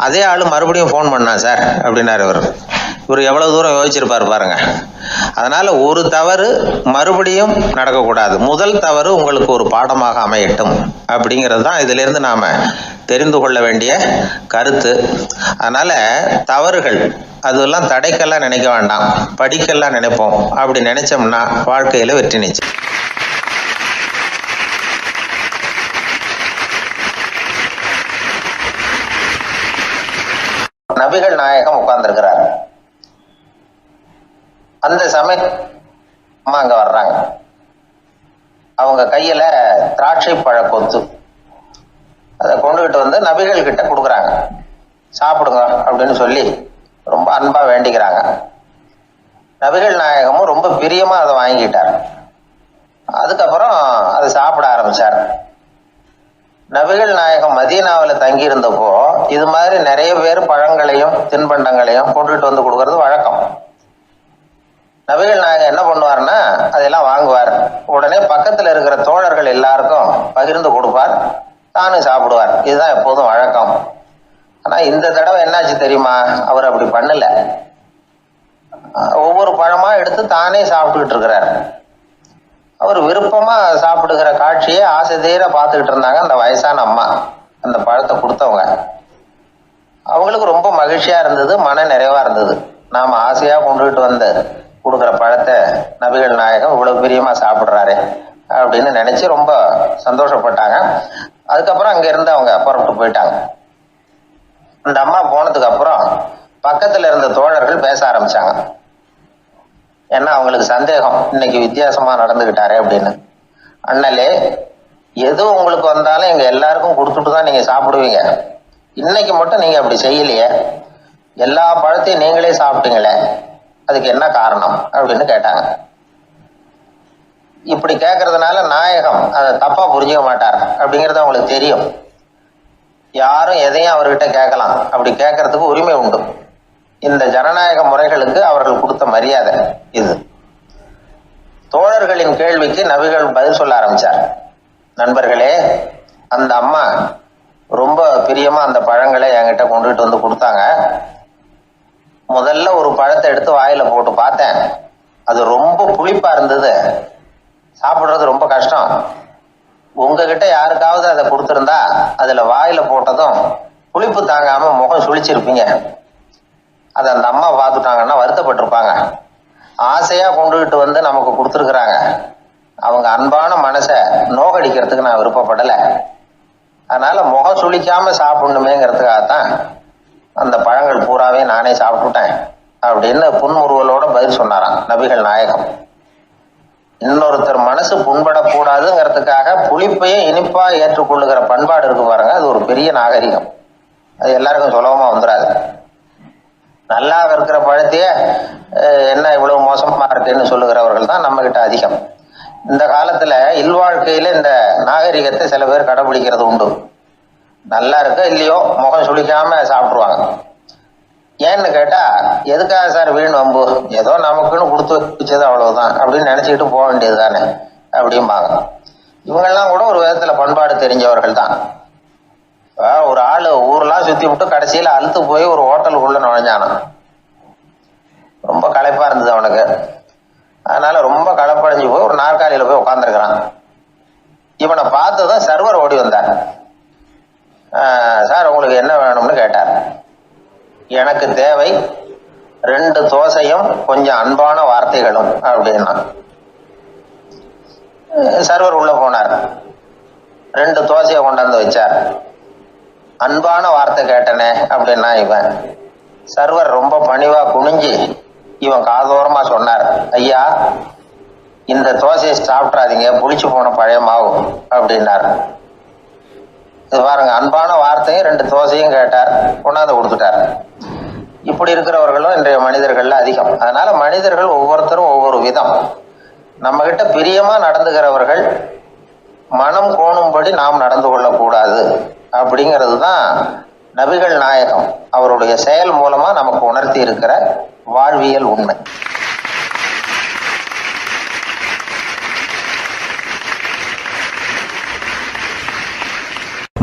அதே ஆள் மறுபடியும் ஃபோன் பண்ணா சார் அப்படின்னார். இவர் எவ்வளவு தூரம் யோசிச்சிருப்பார் பாருங்க. அதனால ஒரு தவறு மறுபடியும் நடக்கக்கூடாது, முதல் தவறு உங்களுக்கு ஒரு பாடமாக அமையட்டும் அப்படிங்கிறது தான் இதிலிருந்து நாம தெரிந்து கொள்ள வேண்டிய கருத்து. அதனால தவறுகள் அதெல்லாம் தடைக்கெல்லாம் நினைக்க வேண்டாம், படிக்கெல்லாம் நினைப்போம். அப்படி நினைச்சோம்னா வாழ்க்கையில வெற்றி நிச்சயம். நபிகள் நாயகம் உட்கார்ந்துருக்கிறார். அந்த சமயம் அம்மா அங்க வர்றாங்க. அவங்க கையில திராட்சை பழ கொத்து, அதை கொண்டுகிட்டு நபிகள் கிட்ட கொடுக்குறாங்க. சாப்பிடுங்க அப்படின்னு சொல்லி ரொம்ப அன்பா வேண்டிக்கிறாங்க. நபிகள் நாயகமும் ரொம்ப பிரியமா அதை வாங்கிட்டார். அதுக்கப்புறம் அதை சாப்பிட ஆரம்பிச்சார். நபிகள் நாயகம் மதீனாவில் தங்கி இருந்தப்போ இது மாதிரி நிறைய பேர் பழங்களையும் தின்பண்டங்களையும் கொண்டுட்டு கொடுக்கறது வழக்கம். நபிகள் நாயகம் என்ன பண்ணுவார்னா அதெல்லாம் வாங்குவார். உடனே பக்கத்தில் இருக்கிற தோழர்கள் எல்லாருக்கும் பகிர்ந்து கொடுப்பார், தானும் சாப்பிடுவார். இதுதான் எப்போதும் வழக்கம். ஆனா இந்த தடவை என்னாச்சு தெரியுமா, அவர் அப்படி பண்ணல. ஒவ்வொரு பழமா எடுத்து தானே சாப்பிட்டுக்கிட்டு இருக்கிறார். அவர் விருப்பமா சாப்பிடுகிற காட்சியை ஆசை தீர பார்த்துக்கிட்டு இருந்தாங்க அந்த வயசான அம்மா, அந்த பழத்தை கொடுத்தவங்க. அவங்களுக்கு ரொம்ப மகிழ்ச்சியா இருந்தது, மன நிறைவா இருந்தது. நாம ஆசையா கொண்டுகிட்டு கொடுக்குற பழத்தை நபிகள் நாயகம் இவ்வளவு பிரியமா சாப்பிடுறாரு அப்படின்னு நினைச்சு ரொம்ப சந்தோஷப்பட்டாங்க. அதுக்கப்புறம் அங்க இருந்து அவங்க புறப்பட்டு போயிட்டாங்க. அந்த அம்மா போனதுக்கு அப்புறம் பக்கத்துல இருந்த தோழர்கள் பேச ஆரம்பிச்சாங்க. ஏன்னா அவங்களுக்கு சந்தேகம், இன்னைக்கு வித்தியாசமா நடந்துகிட்டாரே அப்படின்னு. அண்ணலே, எது உங்களுக்கு வந்தாலும் எங்க எல்லாருக்கும் கொடுத்துட்டு தான் நீங்க சாப்பிடுவீங்க. இன்னைக்கு மட்டும் நீங்க அப்படி செய்யலையே, எல்லா பழத்தையும் நீங்களே சாப்பிட்டீங்களே, அதுக்கு என்ன காரணம் அப்படின்னு கேட்டாங்க. இப்படி கேட்கறதுனால நாயகம் அதை தப்பா புரிஞ்சுக்க மாட்டார் அப்படிங்கிறது அவங்களுக்கு தெரியும். யாரும் எதையும் அவர்கிட்ட கேட்கலாம், அப்படி கேட்கறதுக்கு உரிமை உண்டு. இந்த ஜனநாயக முறைகளுக்கு அவர்கள் கொடுத்த மரியாதை இது. தோழர்களின் கேள்விக்கு நபிகள் பதில் சொல்ல ஆரம்பிச்சார். நண்பர்களே, அந்த அம்மா ரொம்ப பிரியமா அந்த பழங்களை என்கிட்ட கொண்டுகிட்டு வந்து கொடுத்தாங்க. முதல்ல ஒரு பழத்தை எடுத்து வாயில போட்டு பார்த்தேன். அது ரொம்ப புளிப்பா இருந்தது, சாப்பிடுறது ரொம்ப கஷ்டம். உங்ககிட்ட யாருக்காவது அதை கொடுத்துருந்தா அதுல வாயில போட்டதும் புளிப்பு தாங்காம முகம் சுழிச்சிருப்பீங்க. அதை அந்த அம்மா பார்த்துட்டாங்கன்னா வருத்தப்பட்டிருப்பாங்க. ஆசையா கொண்டுகிட்டு வந்து நமக்கு கொடுத்துருக்குறாங்க. அவங்க அன்பான மனசை நோகடிக்கிறதுக்கு நான் விருப்பப்படலை. அதனால முகம் சுளிக்காம சாப்பிடணுமேங்கிறதுக்காகத்தான் அந்த பழங்கள் பூராவே நானே சாப்பிட்டுட்டேன் அப்படின்னு புன்முறுவலோட பதில் சொன்னாராம் நபிகள் நாயகம். இன்னொருத்தர் மனசு புண்படக்கூடாதுங்கிறதுக்காக புளிப்பையும் இனிப்பா ஏற்றுக்கொள்ளுகிற பண்பாடு இருக்கு பாருங்க, அது ஒரு பெரிய நாகரிகம். அது எல்லாருக்கும் சுலபமா வந்துடாது. நல்லா இருக்கிற பழத்தையே என்ன இவ்வளவு மோசமா இருக்குன்னு சொல்லுகிறவர்கள் தான் நம்ம கிட்ட அதிகம். இந்த காலத்துல இல்வாழ்க்கையில இந்த நாகரிகத்தை சில பேர் கடைபிடிக்கிறது உண்டு. நல்லா இருக்க இல்லையோ முகம் சுளிக்காம சாப்பிடுவாங்க. ஏன்னு கேட்டா, எதுக்காக சார் வீண் வம்பு, ஏதோ நமக்குன்னு கொடுத்து வச்சது அவ்வளவுதான் அப்படின்னு நினைச்சுக்கிட்டு போக வேண்டியது தானே அப்படிம்பாங்க. இவங்கெல்லாம் கூட ஒரு விதத்துல பண்பாடு தெரிஞ்சவர்கள் தான். ஒரு ஆளு ஊரெல்லாம் சுத்தி விட்டு கடைசியில அழுத்து போய் ஒரு ஹோட்டலுக்குள்ள நுழைஞ்சானா. ரொம்ப களைப்பா இருந்தது அவனுக்கு. அதனால ரொம்ப களைப்படைஞ்சு போய் ஒரு நாற்காலியில போய் உட்காந்துருக்கிறான். இவனை பார்த்ததும் சர்வர் ஓடி வந்தார். சார் உங்களுக்கு என்ன வேணும்னு கேட்டார். எனக்கு தேவை 2 தோசையும் கொஞ்சம் அன்பான வார்த்தைகளும் அப்படின்னா. சர்வர் உள்ள போனார், 2 தோசையை கொண்டாந்து வச்சார். அன்பான வார்த்தை கேட்டனே அப்படின்னா இவன். சர்வர் ரொம்ப பணிவா குனிஞ்சு இவன் காதோரமா சொன்னார், ஐயா இந்த தோசையை சாப்பிட்றாதீங்க, புளிச்சு போன பழைய மாவு அப்படின்னார். இது பாருங்க, அன்பான வார்த்தையும் 2 தோசையும் கேட்டார், கொண்டாந்து கொடுத்துட்டார். இப்படி இருக்கிறவர்களும் இன்றைய மனிதர்கள்ல அதிகம். அதனால மனிதர்கள் ஒவ்வொருத்தரும் ஒவ்வொரு விதம். நம்ம கிட்ட பிரியமா நடந்துகிறவர்கள் மனம் கோணும்படி நாம் நடந்து கொள்ளக்கூடாது அப்படிங்கிறது தான் நபிகள் நாயகம் அவருடைய செயல் மூலமா நமக்கு உணர்த்தி இருக்கிற வாழ்வியல் உண்மை.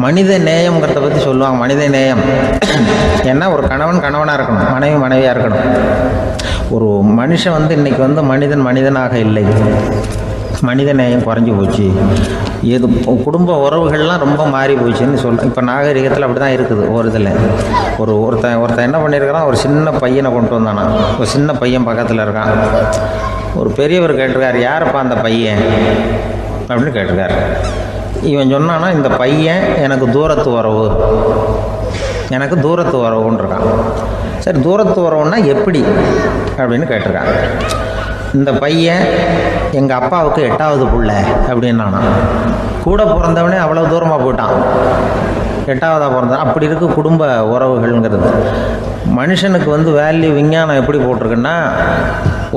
மனித நேயம்ங்கிறத பற்றி சொல்லுவாங்க. மனித நேயம் ஏன்னா ஒரு கணவன் கணவனாக இருக்கணும், மனைவி மனைவியாக இருக்கணும். ஒரு மனுஷன் இன்னைக்கு மனிதன் மனிதனாக இல்லை, மனித நேயம் குறைஞ்சி போச்சு. எது குடும்ப உறவுகள்லாம் ரொம்ப மாறி போச்சுன்னு சொல்ல. இப்போ நாகரிகத்தில் அப்படி தான் இருக்குது. ஒரு இதில் ஒருத்தன் என்ன பண்ணியிருக்கிறான், ஒரு சின்ன பையனை கொண்டு வந்தானா. ஒரு சின்ன பையன் பக்கத்தில் இருக்கான். ஒரு பெரியவர் கேட்டிருக்காரு, யாருப்பா அந்த பையன் அப்படின்னு கேட்டிருக்காரு. இவன் சொன்னான்னா, இந்த பையன் எனக்கு தூரத்து உறவுன்னு இருக்கான். சரி, தூரத்து உறவுன்னா எப்படி அப்படின்னு கேட்டிருக்கான். இந்த பையன் எங்கள் அப்பாவுக்கு 8வது புள்ள அப்படின்னானா. கூட பிறந்தவனே அவ்வளோ தூரமாக போயிட்டான், 8வதாக பிறந்தான். அப்படி இருக்கு குடும்ப உறவுகள்ங்கிறது. மனுஷனுக்கு வேல்யூ விஞ்ஞானம் எப்படி போட்டிருக்குன்னா,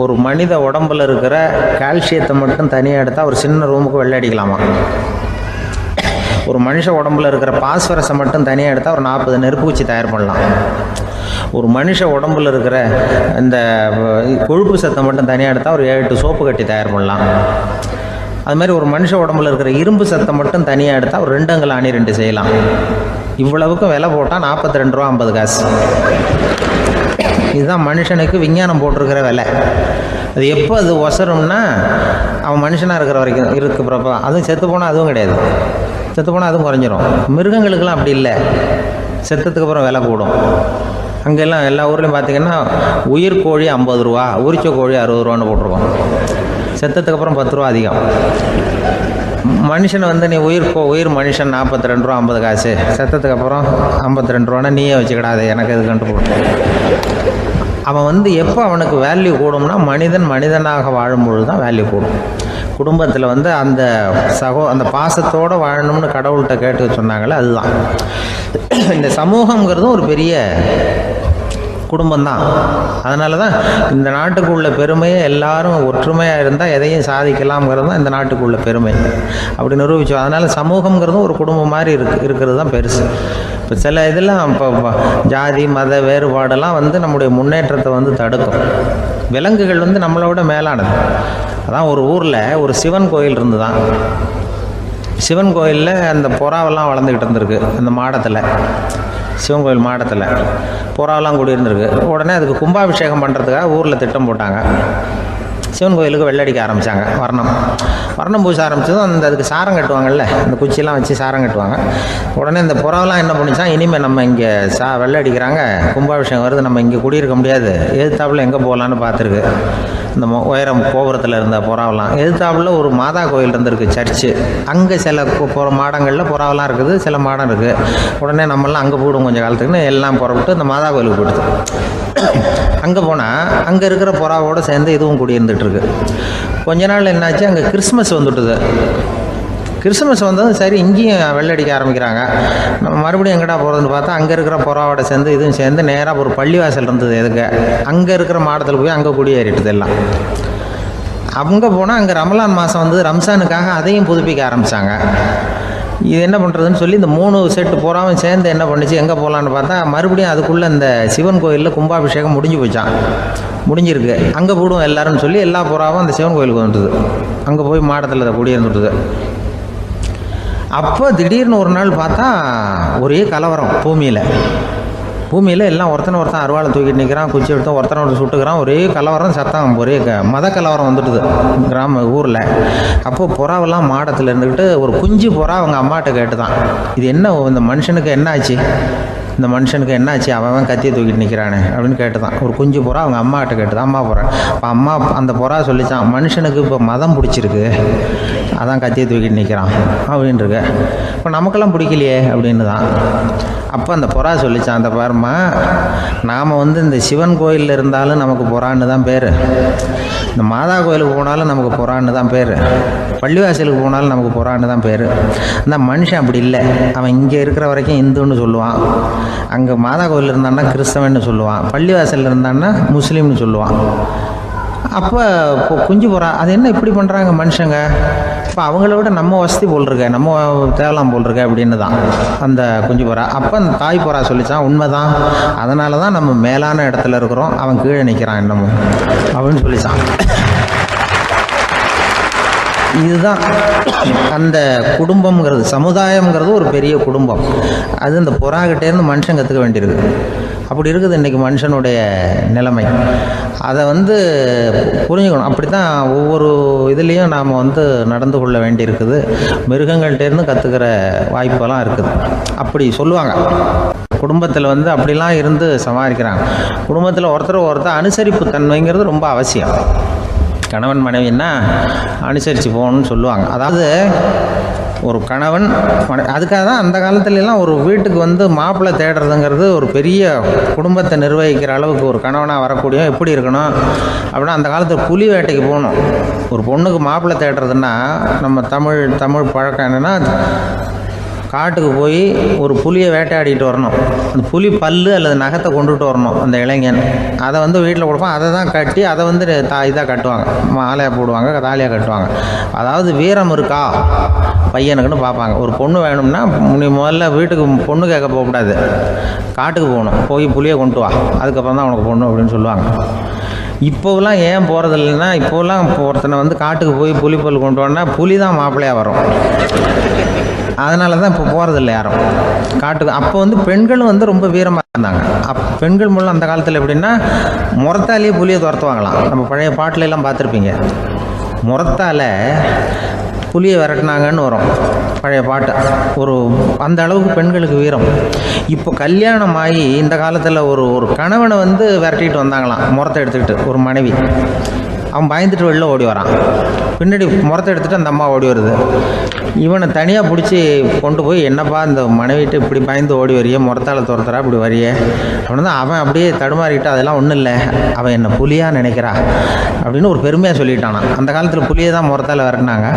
ஒரு மனித உடம்பில் இருக்கிற கால்சியத்தை மட்டும் தனியாக எடுத்தால் ஒரு சின்ன ரூமுக்கு வெள்ளை அடிக்கலாமா. ஒரு மனுஷ உடம்புல இருக்கிற பாஸ்பரஸை மட்டும் தனியாக எடுத்தால் ஒரு 40 நெருப்பு வச்சு தயார் பண்ணலாம். ஒரு மனுஷ உடம்புல இருக்கிற இந்த கொழுப்பு சத்தை மட்டும் தனியாக எடுத்தால் ஒரு 7 சோப்பு கட்டி தயார் பண்ணலாம். அது மாதிரி ஒரு மனுஷ உடம்புல இருக்கிற இரும்பு சத்தை மட்டும் தனியாக எடுத்தால் ஒரு 2 அங்குல ஆணி 2 செய்யலாம். இவ்வளவுக்கும் விலை போட்டால் 42 ரூபா 50 காசு. இதுதான் மனுஷனுக்கு விஞ்ஞானம் போட்டிருக்கிற விலை. அது எப்போ அது ஒசரும்னா, அவன் மனுஷனாக இருக்கிற வரைக்கும் இருக்கிறப்ப. அதுவும் செத்து போனால் அதுவும் கிடையாது, செத்து போனால் அதுவும் குறைஞ்சிரும். மிருகங்களுக்கெல்லாம் அப்படி இல்லை, செத்ததுக்கு அப்புறம் விலை கூடும். அங்கெல்லாம் எல்லா ஊர்லேயும் பார்த்திங்கன்னா உயிர் கோழி 50 ரூபா, உரிச்ச கோழி 60 ரூபான்னு போட்டிருக்கோம். செத்ததுக்கு அப்புறம் 10 ரூபா அதிகம். மனுஷனை நீ உயிர் மனுஷன் 42 ரூபா 50 காசு, செத்ததுக்கு அப்புறம் 52 ரூபான்னா நீயே வச்சுக்கிடாது, எனக்கு இது கண்டு போட்டு. அவன் எப்போ அவனுக்கு வேல்யூ கூடும்னா, மனிதன் மனிதனாக வாழும்பொழுது தான் வேல்யூ கூடும். குடும்பத்தில் அந்த பாசத்தோடு வாழணும்னு கடவுள்கிட்ட கேட்டு சொன்னாங்களே, அதுதான். இந்த சமூகங்கிறதும் ஒரு பெரிய குடும்பம்தான். அதனால தான் இந்த நாட்டுக்கு உள்ள பெருமையை எல்லாரும் ஒற்றுமையாக இருந்தால் எதையும் சாதிக்கலாம்ங்கிறது தான் இந்த நாட்டுக்கு உள்ள பெருமை. அப்படி நிரூபித்தோம். அதனால் சமூகங்கிறதும் ஒரு குடும்பம் மாதிரி இருக்கிறது தான் பெருசு. இப்போ சில இதெல்லாம் இப்போ ஜாதி மத வேறுபாடெல்லாம் நம்முடைய முன்னேற்றத்தை தடுக்கும். விலங்குகள் நம்மளை விட மேலானது. அதான் ஒரு ஊரில் ஒரு சிவன் கோயில் இருந்து தான். சிவன் கோயிலில் அந்த புறாவெல்லாம் வளர்ந்துக்கிட்டு இருந்திருக்கு. அந்த மாடத்தில், சிவன் கோயில் மாடத்தில் புறாவெல்லாம் குடியிருந்திருக்கு. உடனே அதுக்கு கும்பாபிஷேகம் பண்ணுறதுக்காக ஊரில் திட்டம் போட்டாங்க. சிவன் கோயிலுக்கு வெள்ளடிக்க ஆரம்பித்தாங்க. வர்ணம் பூச ஆரம்பித்ததும் அதுக்கு சாரம் கட்டுவாங்கல்ல, அந்த குச்சியெல்லாம் வச்சு சாரம் கட்டுவாங்க. உடனே இந்த புறாவெல்லாம் என்ன பண்ணிச்சான், இனிமேல் நம்ம இங்கே வெள்ளை அடிக்கிறாங்க, கும்பாபிஷேகம் வருது, நம்ம இங்கே குடியிருக்க முடியாது, எதிர்த்தாப்புல எங்கே போகலான்னு பார்த்துருக்கு. இந்த உயரம் கோபுரத்தில் இருந்த புறாவெல்லாம் எதிர்த்தாப்புல ஒரு மாதா கோயில் இருந்திருக்கு, சர்ச்சு. அங்கே சில மாடங்களில் புறாவெல்லாம் இருக்குது, சில மாடம் இருக்குது. உடனே நம்மளாம் அங்கே போயிடும் கொஞ்சம் காலத்துக்குன்னு எல்லாம் புறப்பட்டு இந்த மாதா கோயிலுக்கு போயிடுது. அங்கே போனால் அங்கே இருக்கிற புறாவோடு சேர்ந்து இதுவும் குடியிருந்துட்டுருக்கு. கொஞ்ச நாள் என்னாச்சு, அங்கே கிறிஸ்மஸ் வந்துட்டுது. கிறிஸ்மஸ் வந்ததும் சரி இங்கேயும் வெள்ளடிக்க ஆரம்பிக்கிறாங்க. நம்ம மறுபடியும் எங்கடா போகிறதுன்னு பார்த்தா அங்கே இருக்கிற புறாவோட சேர்ந்து இதுவும் சேர்ந்து நேராக ஒரு பள்ளிவாசல் இருந்தது. எதுக்கு அங்கே இருக்கிற மாடத்தில் போய் அங்கே குடியேறிட்டுது எல்லாம். அங்கே போனால் அங்கே ரமலான் மாதம் ரம்ஜானுக்காக அதையும் புதுப்பிக்க ஆரம்பித்தாங்க. இது என்ன பண்ணுறதுன்னு சொல்லி இந்த 3 செட்டு புறாவும் சேர்ந்து என்ன பண்ணிச்சு, எங்கே போகலான்னு பார்த்தா மறுபடியும் அதுக்குள்ளே இந்த சிவன் கோயிலில் கும்பாபிஷேகம் முடிஞ்சிருக்கு. அங்கே போடுவோம் எல்லாருன்னு சொல்லி எல்லா புறாவும் அந்த சிவன் கோயிலுக்கு வந்துட்டுது. அங்கே போய் மாடத்தில் அதை குடியிருந்துட்டுது. அப்போ திடீர்னு ஒரு நாள் பார்த்தா ஒரே கலவரம் பூமியில் எல்லாம் ஒருத்தன் அருவாளை தூக்கிட்டு நிற்கிறான், குச்சி எடுத்து ஒருத்தனை சுட்டுக்கிறான். ஒரே கலவரம், சத்தம், ஒரே மத கலவரம் வந்துட்டுது ஊரில். அப்போது புறாவெல்லாம் மாடத்தில் இருந்துக்கிட்டு ஒரு குஞ்சு புறா அவங்க அம்மாட்ட கேட்டு தான், இது என்ன இந்த மனுஷனுக்கு என்னாச்சு, அவன் கத்தியை தூக்கிட்டு நிற்கிறானே அப்படின்னு கேட்டுதான். ஒரு குஞ்சு புறா அவங்க அம்மாட்ட கேட்டுதான், அம்மா புறா. இப்போ அம்மா அந்த புறா சொல்லிச்சான், மனுஷனுக்கு இப்போ மதம் பிடிச்சிருக்கு, அதான் கத்தியை தூக்கிட்டு நிற்கிறான் அப்படின்ட்டுருக்கு. இப்போ நமக்கெல்லாம் பிடிக்கலையே அப்படின்னு தான். அப்போ அந்த புறா சொல்லிச்சான், அந்த பாருமா, நாம் இந்த சிவன் கோயிலில் இருந்தாலும் நமக்கு புறான்னு தான் பேர், இந்த மாதா கோயிலுக்கு போனாலும் நமக்கு புறான்னு தான் பேர், பள்ளிவாசலுக்கு போனாலும் நமக்கு புறான்னு தான் பேர். அந்த மனுஷன் அப்படி இல்லை. அவன் இங்கே இருக்கிற வரைக்கும் இந்துன்னு சொல்லுவான், அங்கே மாதா கோயில் இருந்தான்னா கிறிஸ்தவன்னு சொல்லுவான், பள்ளிவாசலில் இருந்தான்னா முஸ்லீம்னு சொல்லுவான். அப்போ குஞ்சு புறா அது என்ன இப்படி பண்ணுறாங்க மனுஷங்க, இப்போ அவங்கள விட நம்ம வசதி போல் இருக்க, நம்ம தேவலாம் போல் இருக்க அப்படின்னு தான் அந்த குஞ்சு புறா. அப்போ அந்த தாய் புறா சொல்லிச்சான், உண்மைதான், அதனால தான் நம்ம மேலான இடத்துல இருக்கிறோம், அவன் கீழே நிற்கிறான் என்னமோ அப்படின்னு சொல்லிச்சான். இதுதான் அந்த குடும்பம்ங்கிறது, சமுதாயம்ங்கிறது ஒரு பெரிய குடும்பம். அது இந்த புறாக்கிட்டேருந்து மனுஷன் கற்றுக்க வேண்டியிருக்கு. அப்படி இருக்குது இன்றைக்கி மனுஷனுடைய நிலைமை. அதை புரிஞ்சுக்கணும். அப்படி தான் ஒவ்வொரு இதுலேயும் நாம் நடந்து கொள்ள வேண்டியிருக்குது. மிருகங்கள்டேருந்து கற்றுக்கிற வாய்ப்பெல்லாம் இருக்குது. அப்படி சொல்லுவாங்க, குடும்பத்தில் அப்படிலாம் இருந்து சமாளிக்கிறாங்க. குடும்பத்தில் ஒருத்தர் அனுசரிப்பு தன்மைங்கிறது ரொம்ப அவசியம். கணவன் மனைவின்னா அனுசரித்து போகணும்னு சொல்லுவாங்க. அதாவது ஒரு கணவன் அதுக்காக தான் அந்த காலத்துலலாம் ஒரு வீட்டுக்கு மாப்பிள்ளை தேடுறதுங்கிறது ஒரு பெரிய குடும்பத்தை நிர்வகிக்கிற அளவுக்கு ஒரு கணவனாக வரக்கூடிய எப்படி இருக்கணும் அப்படின்னா, அந்த காலத்தில் புலி வேட்டைக்கு போகணும். ஒரு பொண்ணுக்கு மாப்பிள்ளை தேடுறதுன்னா நம்ம தமிழ் பழக்கம் என்னென்னா, காட்டுக்கு போய் ஒரு புலியை வேட்டையாடிட்டு வரணும். அந்த புலி பல்லு அல்லது நகத்தை கொண்டுட்டு வரணும் அந்த இளைஞன். அதை வீட்டில் கொடுப்பான். அதை தான் கட்டி அதை இதாக கட்டுவாங்க, மாலையாக போடுவாங்க, தாலியாக கட்டுவாங்க. அதாவது வீரம் இருக்கா பையனுக்குன்னு பார்ப்பாங்க. ஒரு பொண்ணு வேணும்னா நீ முதல்ல வீட்டுக்கு பொண்ணு கேட்க போகக்கூடாது, காட்டுக்கு போகணும், போய் புலியை கொண்டு வா, அதுக்கப்புறம் தான் உனக்கு பொண்ணு அப்படின்னு சொல்லுவாங்க. இப்போவெல்லாம் ஏன் போகிறது இல்லைன்னா, இப்போலாம் ஒருத்தனை காட்டுக்கு போய் புலிப்பல் கொண்டு வரனா புலி தான் மாப்பிள்ளையாக வரும். அதனால தான் இப்போ போகிறதில்ல யாரும் காட்டுக்கு. அப்போ பெண்களும் ரொம்ப வீரமாக இருந்தாங்க. பெண்கள் மூலம் அந்த காலத்தில் எப்படின்னா, முறத்தாலேயே புலியை துரத்துவாங்களாம். நம்ம பழைய பாட்டிலெல்லாம் பார்த்துருப்பீங்க, முறத்தால் புலியை விரட்டினாங்கன்னு வரும் பழைய பாட்டு. அந்த அளவுக்கு பெண்களுக்கு வீரம். இப்போ கல்யாணம் ஆகி இந்த காலத்தில் ஒரு கணவனை விரட்டிட்டு வந்தாங்களாம் முறத்தை எடுத்துக்கிட்டு ஒரு மனைவி. அவன் பயந்துட்டு வெளில ஓடி வரான். பின்னாடி முறத்தை எடுத்துகிட்டு அந்த அம்மா ஓடி வருது. இவனை தனியாக பிடிச்சி கொண்டு போய், என்னப்பா இந்த மனைவிட்டு இப்படி பயந்து ஓடி வரையே, முறத்தால் துரத்துறா இப்படி வரையே அப்படின்னு தான் அவன் அப்படியே தடுமாறிக்கிட்டு, அதெல்லாம் ஒன்றும் இல்லை, அவன் என்ன புலியாக நினைக்கிறா அப்படின்னு ஒரு பெருமையாக சொல்லிட்டானான். அந்த காலத்தில் புலியை தான் முறத்தால் விரட்டினாங்க,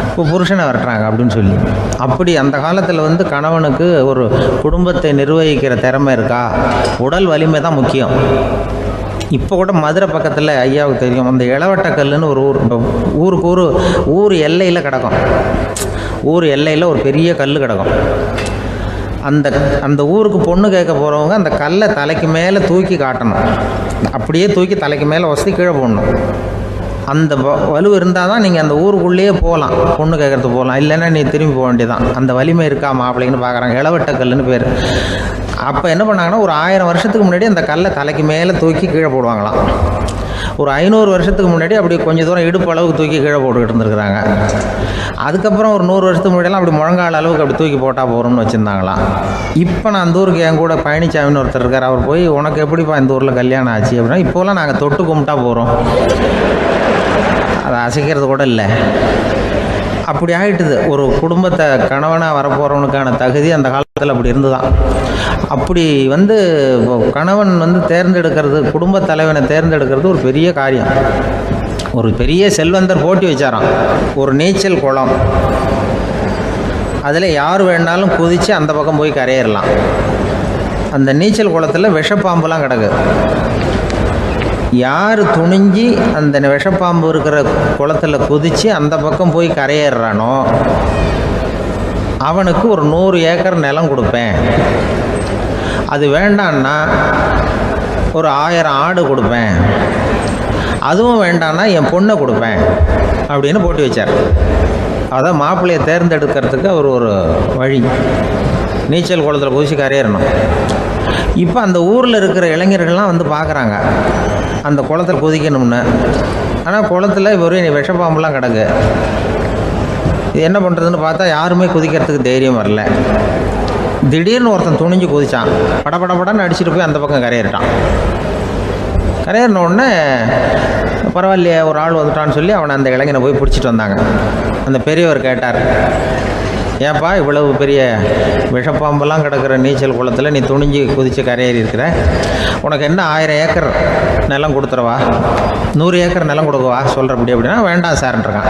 இப்போ புருஷனை விரட்டுறாங்க அப்படின்னு சொல்லி. அப்படி அந்த காலத்தில் வந்து கணவனுக்கு ஒரு குடும்பத்தை நிர்வகிக்கிற திறமை இருக்கா, உடல் வலிமை தான் முக்கியம். இப்போ கூட மதுரை பக்கத்தில் ஐயாவுக்கு தெரியும், அந்த இளவட்டக்கல்லுன்னு ஒரு ஊர் எல்லையில் கிடக்கும். ஊர் எல்லையில் ஒரு பெரிய கல் கிடக்கும். அந்த ஊருக்கு பொண்ணு கேட்க போகிறவங்க அந்த கல்லை தலைக்கு மேலே தூக்கி காட்டணும். அப்படியே தூக்கி தலைக்கு மேலே வசதி கீழே போடணும். அந்த வலு இருந்தால் தான் நீங்கள் அந்த ஊருக்குள்ளேயே போகலாம், பொண்ணு கேட்குறதுக்கு போகலாம். இல்லைன்னா நீ திரும்பி போக வேண்டியதான். அந்த வலிமை இருக்கா மாப்பிள்ளைன்னு பார்க்குறாங்க. இளவட்டக்கல்லுன்னு பேர். அப்போ என்ன பண்ணாங்கன்னா, ஒரு 1000 வருஷத்துக்கு முன்னாடி அந்த கல்லை தலைக்கு மேலே தூக்கி கீழே போடுவாங்களாம். ஒரு 500 வருஷத்துக்கு முன்னாடி அப்படி கொஞ்சம் தூரம் இடுப்பு அளவுக்கு தூக்கி கீழே போட்டுக்கிட்டு இருந்துருக்குறாங்க. அதுக்கப்புறம் ஒரு 100 வருஷத்துக்கு முன்னாடியெல்லாம் அப்படி முழங்கால் அளவுக்கு அப்படி தூக்கி போட்டால் போகிறோம்னு வச்சுருந்தாங்களாம். இப்போ நான் அந்த ஊருக்கு என் கூட பழனிசாமின்னு ஒருத்தர் இருக்கார். அவர் போய், உனக்கு எப்படிப்பா இந்த ஊரில் கல்யாணம் ஆச்சு அப்படின்னா, இப்போலாம் நாங்கள் தொட்டு கும்பிட்டா போகிறோம், அதை அசைக்கிறது கூட இல்லை. அப்படி ஆகிட்டுது. ஒரு குடும்பத்தை கணவனாக வரப்போகிறவனுக்கான தகுதி அந்த காலத்தில் அப்படி இருந்துதான். அப்படி வந்து கணவன் வந்து தேர்ந்தெடுக்கிறது, குடும்ப தலைவனை தேர்ந்தெடுக்கிறது ஒரு பெரிய காரியம். ஒரு பெரிய செல்வந்தர் போட்டி வச்சாராம். ஒரு நீச்சல் குளம், அதில் யார் வேணாலும் குதித்து அந்த பக்கம் போய் கரையேறலாம். அந்த நீச்சல் குளத்தில் விஷப்பாம்புலாம் கிடக்கு. யார் துணிஞ்சி அந்த விஷப்பாம்பு இருக்கிற குளத்தில் குதித்து அந்த பக்கம் போய் கரையேறானோ அவனுக்கு ஒரு 100 ஏக்கர் நிலம் கொடுப்பேன். அது வேண்டான்னா ஒரு 1000 ஆடு கொடுப்பேன். அதுவும் வேண்டான்னா என் பொண்ணை கொடுப்பேன் அப்படின்னு போட்டி வச்சார். அதான் மாப்பிள்ளையை தேர்ந்தெடுக்கிறதுக்கு அவர் ஒரு வழி. நீச்சல் குளத்தில் குதிச்சு கரையேறணும். இப்போ அந்த ஊரில் இருக்கிற இளைஞர்கள்லாம் வந்து பார்க்குறாங்க அந்த குளத்தில் குதிக்கணும்னு. ஆனால் குளத்தில் ஒரு விஷப்பாம்புலாம் கிடக்கு. இது என்ன பண்ணுறதுன்னு பார்த்தா யாருமே குதிக்கிறதுக்கு தைரியம் வரல. திடீர்னு ஒருத்தன் துணிஞ்சு குதிச்சான். படபடன்னு அடிச்சுட்டு போய் அந்த பக்கம் கரையேறிட்டான். கரையேறின உடனே பரவாயில்லையே ஒரு ஆள் வந்துட்டான்னு சொல்லி அவனை அந்த இளைஞனை போய் பிடிச்சிட்டு வந்தாங்க. அந்த பெரியவர் கேட்டார், ஏப்பா இவ்வளவு பெரிய விஷப்பாம்பெல்லாம் கிடக்கிற நீச்சல் குளத்தில் நீ துணிஞ்சு குதித்து கரையேறி இருக்கிற, உனக்கு என்ன 1000 ஏக்கர் நிலம் கொடுத்துருவா, 100 ஏக்கர் நிலம் கொடுக்குவா சொல்கிறப்படி அப்படின்னா, வேண்டாம் சார்ன்றான்.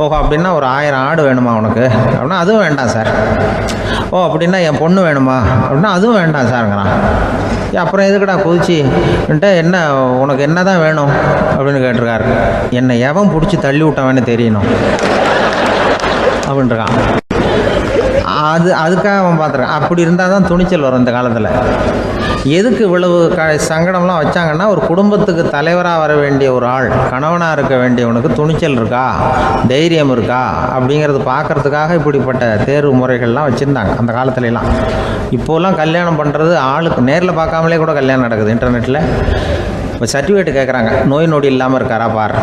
ஓஹோ அப்படின்னா ஒரு 1000 ஆடு வேணுமா உனக்கு அப்படின்னா, அதுவும் வேண்டாம் சார். ஓ அப்படின்னா என் பொண்ணு வேணுமா அப்படின்னா, அதுவும் வேண்டாம் சாருங்கிறான். அப்புறம் எதுக்குடா குதிச்சுன்ட்டு, என்ன உனக்கு என்ன தான் வேணும் அப்படின்னு கேட்டிருக்காரு. என்னை எவன் பிடிச்சி தள்ளி விட்டவன்னு தெரியணும் அப்படின்றான். அதுக்காக அவன் பார்த்துருக்கான். அப்படி இருந்தால் தான் துணிச்சல் வரும் இந்த காலத்தில். எதுக்கு இவ்வளவு சங்கடம்லாம் வச்சாங்கன்னா, ஒரு குடும்பத்துக்கு தலைவராக வர வேண்டிய ஒரு ஆள், கணவனாக இருக்க வேண்டியவனுக்கு துணிச்சல் இருக்கா, தைரியம் இருக்கா அப்படிங்கிறது பார்க்குறதுக்காக இப்படிப்பட்ட தேர்வு முறைகள்லாம் வச்சுருந்தாங்க அந்த காலத்துலலாம். இப்போலாம் கல்யாணம் பண்ணுறது ஆளுக்கு நேரில் பார்க்காமலே கூட கல்யாணம் நடக்குது இன்டர்நெட்டில். இப்போ சர்டிஃபிகேட் கேட்குறாங்க, நோய் நொடி இல்லாமல் இருக்காரா பார்.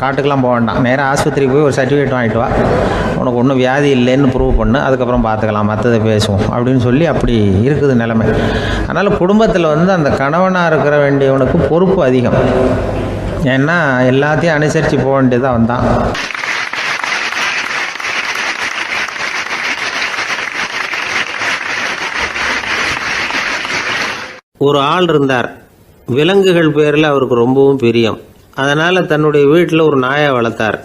காட்டுக்கெலாம் போக வேண்டாம், நேராக ஆஸ்பத்திரிக்கு போய் ஒரு சர்டிஃபிகேட் வாங்கிட்டு வா, உனக்கு ஒன்றும் வியாதி இல்லைன்னு ப்ரூவ் பண்ணு, அதுக்கப்புறம் பார்த்துக்கலாம், மற்றதை பேசுவோம் அப்படின்னு சொல்லி அப்படி இருக்குது நிலைமை. அதனால் குடும்பத்தில் வந்து அந்த கணவனாக இருக்கிற வேண்டியவனுக்கு பொறுப்பு அதிகம். ஏன்னா எல்லாத்தையும் அனுசரித்து போக வேண்டியதாக வந்தான். ஒரு ஆள் இருந்தார். விலங்குகள் பேரில் அவருக்கு ரொம்பவும் பிரியம். அதனால் தன்னுடைய வீட்டில் ஒரு நாயை வளர்த்தார்.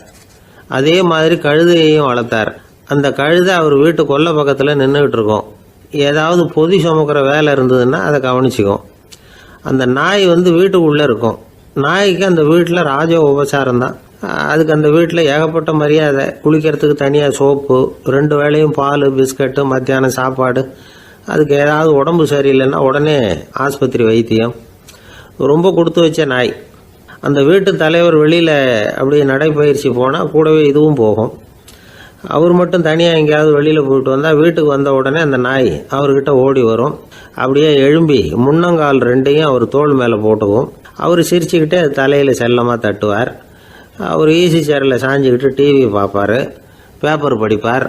அதே மாதிரி கழுதையையும் வளர்த்தார். அந்த கழுதை அவர் வீட்டு கொல்லை பக்கத்தில் நின்றுக்கிட்டு இருக்கும். ஏதாவது பொதி சுமக்கிற வேலை இருந்ததுன்னா அதை கவனிச்சிக்கும். அந்த நாய் வந்து வீட்டுக்குள்ளே இருக்கும். நாய்க்கு அந்த வீட்டில் ராஜ உபசாரம் தான். அதுக்கு அந்த வீட்டில் ஏகப்பட்ட மரியாதை. குளிக்கிறதுக்கு தனியாக சோப்பு, 2 வேளையும் பால், பிஸ்கட்டு, மத்தியானம் சாப்பாடு. அதுக்கு ஏதாவது உடம்பு சரியில்லைன்னா உடனே ஆஸ்பத்திரி வைத்தியம். ரொம்ப கொடுத்து வச்ச நாய். அந்த வீட்டு தலைவர் வெளியில் அப்படியே நடைப்பயிற்சி போனால் கூடவே இதுவும் போகும். அவர் மட்டும் தனியாக எங்கேயாவது வெளியில் போயிட்டு வந்தால் வீட்டுக்கு வந்த உடனே அந்த நாய் அவர்கிட்ட ஓடி வரும். அப்படியே எழும்பி முன்னங்கால் 2ஐயும் அவர் தோள் மேலே போட்டுக்கும். அவர் சிரிச்சுக்கிட்டே தலையில் செல்லமாக தட்டுவார். அவர் ஈஸி சேரில் சாஞ்சிக்கிட்டு டிவி பார்ப்பார், பேப்பர் படிப்பார்.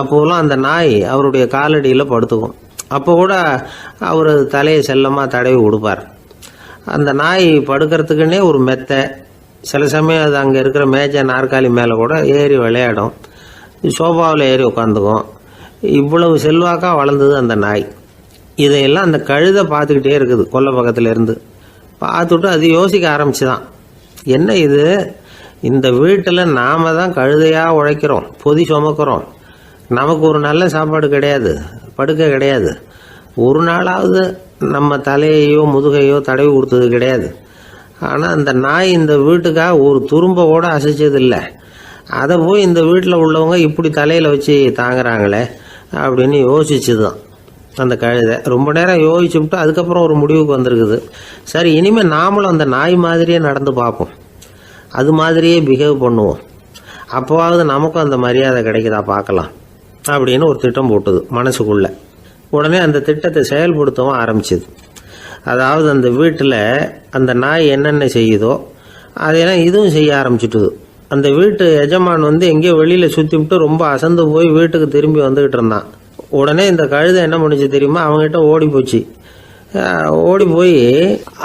அப்போலாம் அந்த நாய் அவருடைய காலடியில் படுத்துக்கும். அப்போ கூட அவர் தலையை செல்லமாக தடவி கொடுப்பார். அந்த நாய் படுக்கிறதுக்குன்னே ஒரு மெத்தை, சில சமயம் அது அங்கே இருக்கிற மேஜை நாற்காலி மேலே கூட ஏறி விளையாடும், சோஃபாவில் ஏறி உட்காந்துக்கும். இவ்வளவு செல்வாக்காக வளர்ந்தது அந்த நாய். இதையெல்லாம் அந்த கழுதை பார்த்துக்கிட்டே இருக்குது கொல்லை பக்கத்தில் இருந்து. பார்த்துட்டு அது யோசிக்க ஆரம்பிச்சுதான், என்ன இது, இந்த வீட்டில் நாம தான் கழுதையாக உழைக்கிறோம், பொதி சுமக்கிறோம், நமக்கு ஒரு நல்ல சாப்பாடு கிடையாது, படுக்கை கிடையாது, ஒரு நாளாவது நம்ம தலையையோ முதுகையோ தடவி கொடுத்தது கிடையாது. ஆனால் அந்த நாய் இந்த வீட்டுக்காக ஒரு துரும்ப கூட அசைச்சதில்லை. அதை போய் இந்த வீட்டில் உள்ளவங்க இப்படி தலையில் வச்சு தாங்குறாங்களே அப்படின்னு யோசிச்சுதான் அந்த கழுதை. ரொம்ப நேரம் யோசிச்சுவிட்டு அதுக்கப்புறம் ஒரு முடிவுக்கு வந்திருக்குது. சரி, இனிமேல் நாமளும் அந்த நாய் மாதிரியே நடந்து பார்ப்போம், அது மாதிரியே பிஹேவ் பண்ணுவோம், அப்போவாவது நமக்கும் அந்த மரியாதை கிடைக்குதா பார்க்கலாம் அப்படின்னு ஒரு திட்டம் போட்டுது மனசுக்குள்ள. உடனே அந்த திட்டத்தை செயல்படுத்தவும் ஆரம்பிச்சுது. அதாவது அந்த வீட்டில் அந்த நாய் என்னென்ன செய்யுதோ அதையெல்லாம் இதுவும் செய்ய ஆரம்பிச்சுட்டுது. அந்த வீட்டு எஜமான் எங்கேயோ வெளியில் சுற்றி விட்டு ரொம்ப அசந்து போய் வீட்டுக்கு திரும்பி வந்துக்கிட்டு இருந்தான். உடனே இந்த கழுதை என்ன பண்ணுச்சு தெரியுமா, அவங்ககிட்ட ஓடி போச்சு. ஓடி போய்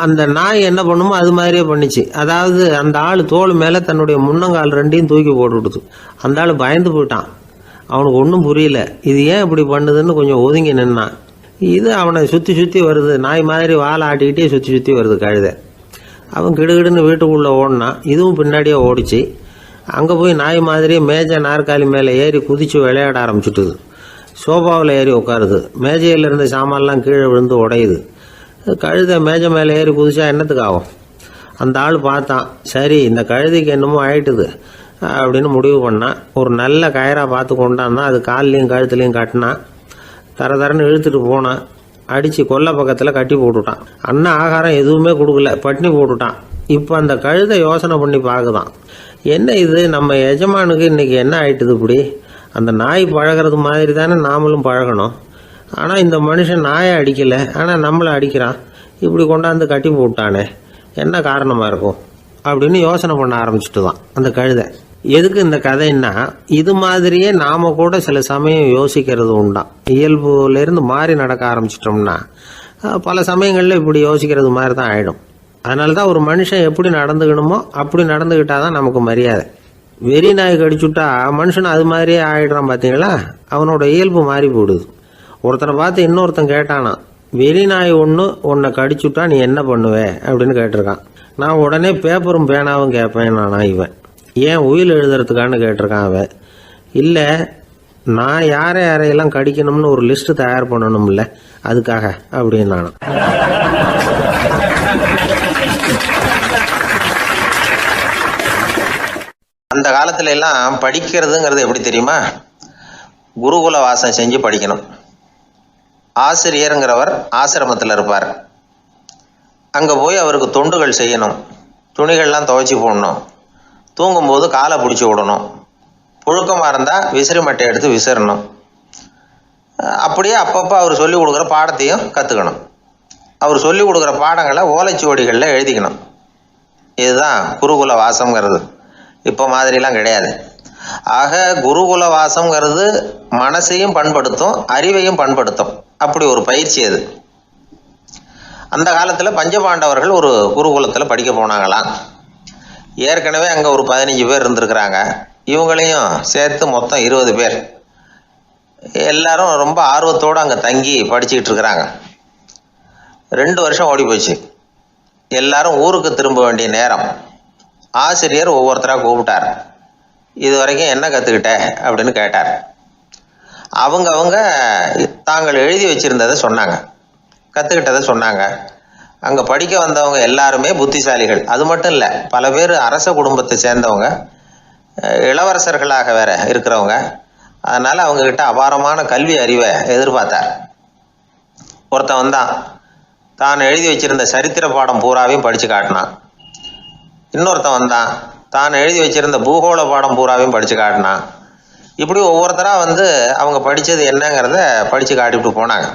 அந்த நாய் என்ன பண்ணுமோ அது மாதிரியே பண்ணிச்சு. அதாவது அந்த ஆள் தோல் மேலே தன்னுடைய முன்னங்கால் ரெண்டையும் தூக்கி போட்டுவிடுது. அந்த ஆள் பயந்து போயிட்டான். அவனுக்கு ஒன்றும் புரியல, இது ஏன் இப்படி பண்ணுதுன்னு கொஞ்சம் ஒதுங்கி நின்னான். இது அவனை சுற்றி சுற்றி வருது, நாய் மாதிரி வாழை ஆட்டிக்கிட்டே சுற்றி சுற்றி வருது கழுதை. அவன் கிடுகிடுன்னு வீட்டுக்குள்ளே ஓடினான், இதுவும் பின்னாடியே ஓடிச்சு. அங்கே போய் நாய் மாதிரியே மேஜை நாற்காலி மேலே ஏறி குதித்து விளையாட ஆரம்பிச்சுட்டுது. சோஃபாவில் ஏறி உட்காருது, மேஜையில் இருந்த சாமான்லாம் கீழே விழுந்து உடையுது. கழுதை மேஜை மேலே ஏறி குதிச்சா என்னத்துக்கு ஆகும்? அந்த ஆள் பார்த்தான், சரி இந்த கழுதைக்கு என்னமோ ஆயிட்டுது அப்படின்னு முடிவு பண்ணான். ஒரு நல்ல கயிறாக பார்த்து கொண்டான்னா அது கால்லையும் கழுத்துலையும் கட்டினான். தரன்னு இழுத்துட்டு போனான். அடித்து கொல்லை பக்கத்தில் கட்டி போட்டுட்டான். அண்ணன் ஆகாரம் எதுவுமே கொடுக்கல, பட்டினி போட்டுட்டான். இப்போ அந்த கழுதை யோசனை பண்ணி பார்க்குதான், என்ன இது, நம்ம எஜமானுக்கு இன்னைக்கு என்ன ஆயிட்டுது இப்படி? அந்த நாய் பழகிறது மாதிரி தானே நாமளும் பழகணும். ஆனால் இந்த மனுஷன் நாயை அடிக்கலை, ஆனால் நம்மளை அடிக்கிறான். இப்படி கொண்டாந்து கட்டி போட்டானே, என்ன காரணமாக இருக்கும் அப்படின்னு யோசனை பண்ண ஆரம்பிச்சுட்டு தான் அந்த கழுதை. எதுக்கு இந்த கதைன்னா, இது மாதிரியே நாம கூட சில சமயம் யோசிக்கிறது உண்டாம். இயல்புலேருந்து மாறி நடக்க ஆரம்பிச்சிட்டோம்னா பல சமயங்களில் இப்படி யோசிக்கிறது மாதிரி தான் ஆகிடும். அதனால தான் ஒரு மனுஷன் எப்படி நடந்துக்கணுமோ அப்படி நடந்துக்கிட்டாதான் நமக்கு மரியாதை. வெறி நாய் கடிச்சுட்டா மனுஷன் அது மாதிரியே ஆகிடுறான் பார்த்தீங்களா, அவனோட இயல்பு மாறி போடுது. ஒருத்தனை பார்த்து இன்னொருத்தன் கேட்டானா, வெறி நாய் ஒன்று உன்னை கடிச்சுட்டா நீ என்ன பண்ணுவே அப்படின்னு கேட்டிருக்கான். நான் உடனே பேப்பரும் பேனாவும் கேட்பேன் நானா இவன். ஏன் உயில் எழுதுறதுக்கான்னு கேட்டிருக்கான் அவன். இல்லை, நான் யாரையெல்லாம் கடிக்கணும்னு ஒரு லிஸ்ட் தயார் பண்ணணும்ல, அதுக்காக அப்படின்னு நானும். அந்த காலத்துல எல்லாம் படிக்கிறதுங்கிறது எப்படி தெரியுமா, குருகுல வாசம் செஞ்சு படிக்கணும். ஆசிரியருங்கிறவர் ஆசிரமத்தில் இருப்பார். அங்கே போய் அவருக்கு தொண்டுகள் செய்யணும், துணிகள்லாம் துவைச்சி போடணும், தூங்கும்போது காலை பிடிச்சி விடணும், புழுக்கமாக இருந்தால் விசிறி மட்டை எடுத்து விசிறணும். அப்படியே அப்பப்போ அவர் சொல்லிக் கொடுக்குற பாடத்தையும் கற்றுக்கணும். அவர் சொல்லிக் கொடுக்குற பாடங்களை ஓலைச்சுவடிகளில் எழுதிக்கணும். இதுதான் குருகுல வாசம்ங்கிறது. இப்போ மாதிரிலாம் கிடையாது. ஆக குருகுல வாசம்ங்கிறது மனசையும் பண்படுத்தும், அறிவையும் பண்படுத்தும். அப்படி ஒரு பயிற்சி அது. அந்த காலத்தில் பஞ்சபாண்டவர்கள் ஒரு குருகுலத்தில் படிக்க போனாங்களாம். ஏற்கனவே அங்கே ஒரு 15 பேர் இருந்திருக்கிறாங்க. இவங்களையும் சேர்த்து மொத்தம் 20 பேர். எல்லாரும் ரொம்ப ஆர்வத்தோடு அங்கே தங்கி படிச்சுக்கிட்டு இருக்கிறாங்க. 2 வருஷம் ஓடி போச்சு. எல்லாரும் ஊருக்கு திரும்ப வேண்டிய நேரம். ஆசிரியர் ஒவ்வொருத்தராக கூப்பிட்டார். இது வரைக்கும் என்ன கற்றுக்கிட்ட அப்படின்னு கேட்டார். அவங்க தாங்கள் எழுதி வச்சிருந்ததை சொன்னாங்க, கற்றுக்கிட்டதை சொன்னாங்க. அங்கே படிக்க வந்தவங்க எல்லாருமே புத்திசாலிகள். அது மட்டும் இல்லை, பல பேர் அரச குடும்பத்தை சேர்ந்தவங்க, இளவரசர்களாக வேற இருக்கிறவங்க. அதனால் அவங்கக்கிட்ட அபாரமான கல்வி அறிவை எதிர்பார்த்தார். ஒருத்தன் வந்தான், தான் எழுதி வச்சிருந்த சரித்திர பாடம் பூராவையும் படித்து காட்டினான். இன்னொருத்தன் வந்தான், தான் எழுதி வச்சிருந்த பூகோள பாடம் பூராவையும் படித்து காட்டினான். இப்படி ஒவ்வொருத்தராக அவங்க படித்தது என்னங்கிறத படித்து காட்டிவிட்டு போனாங்க.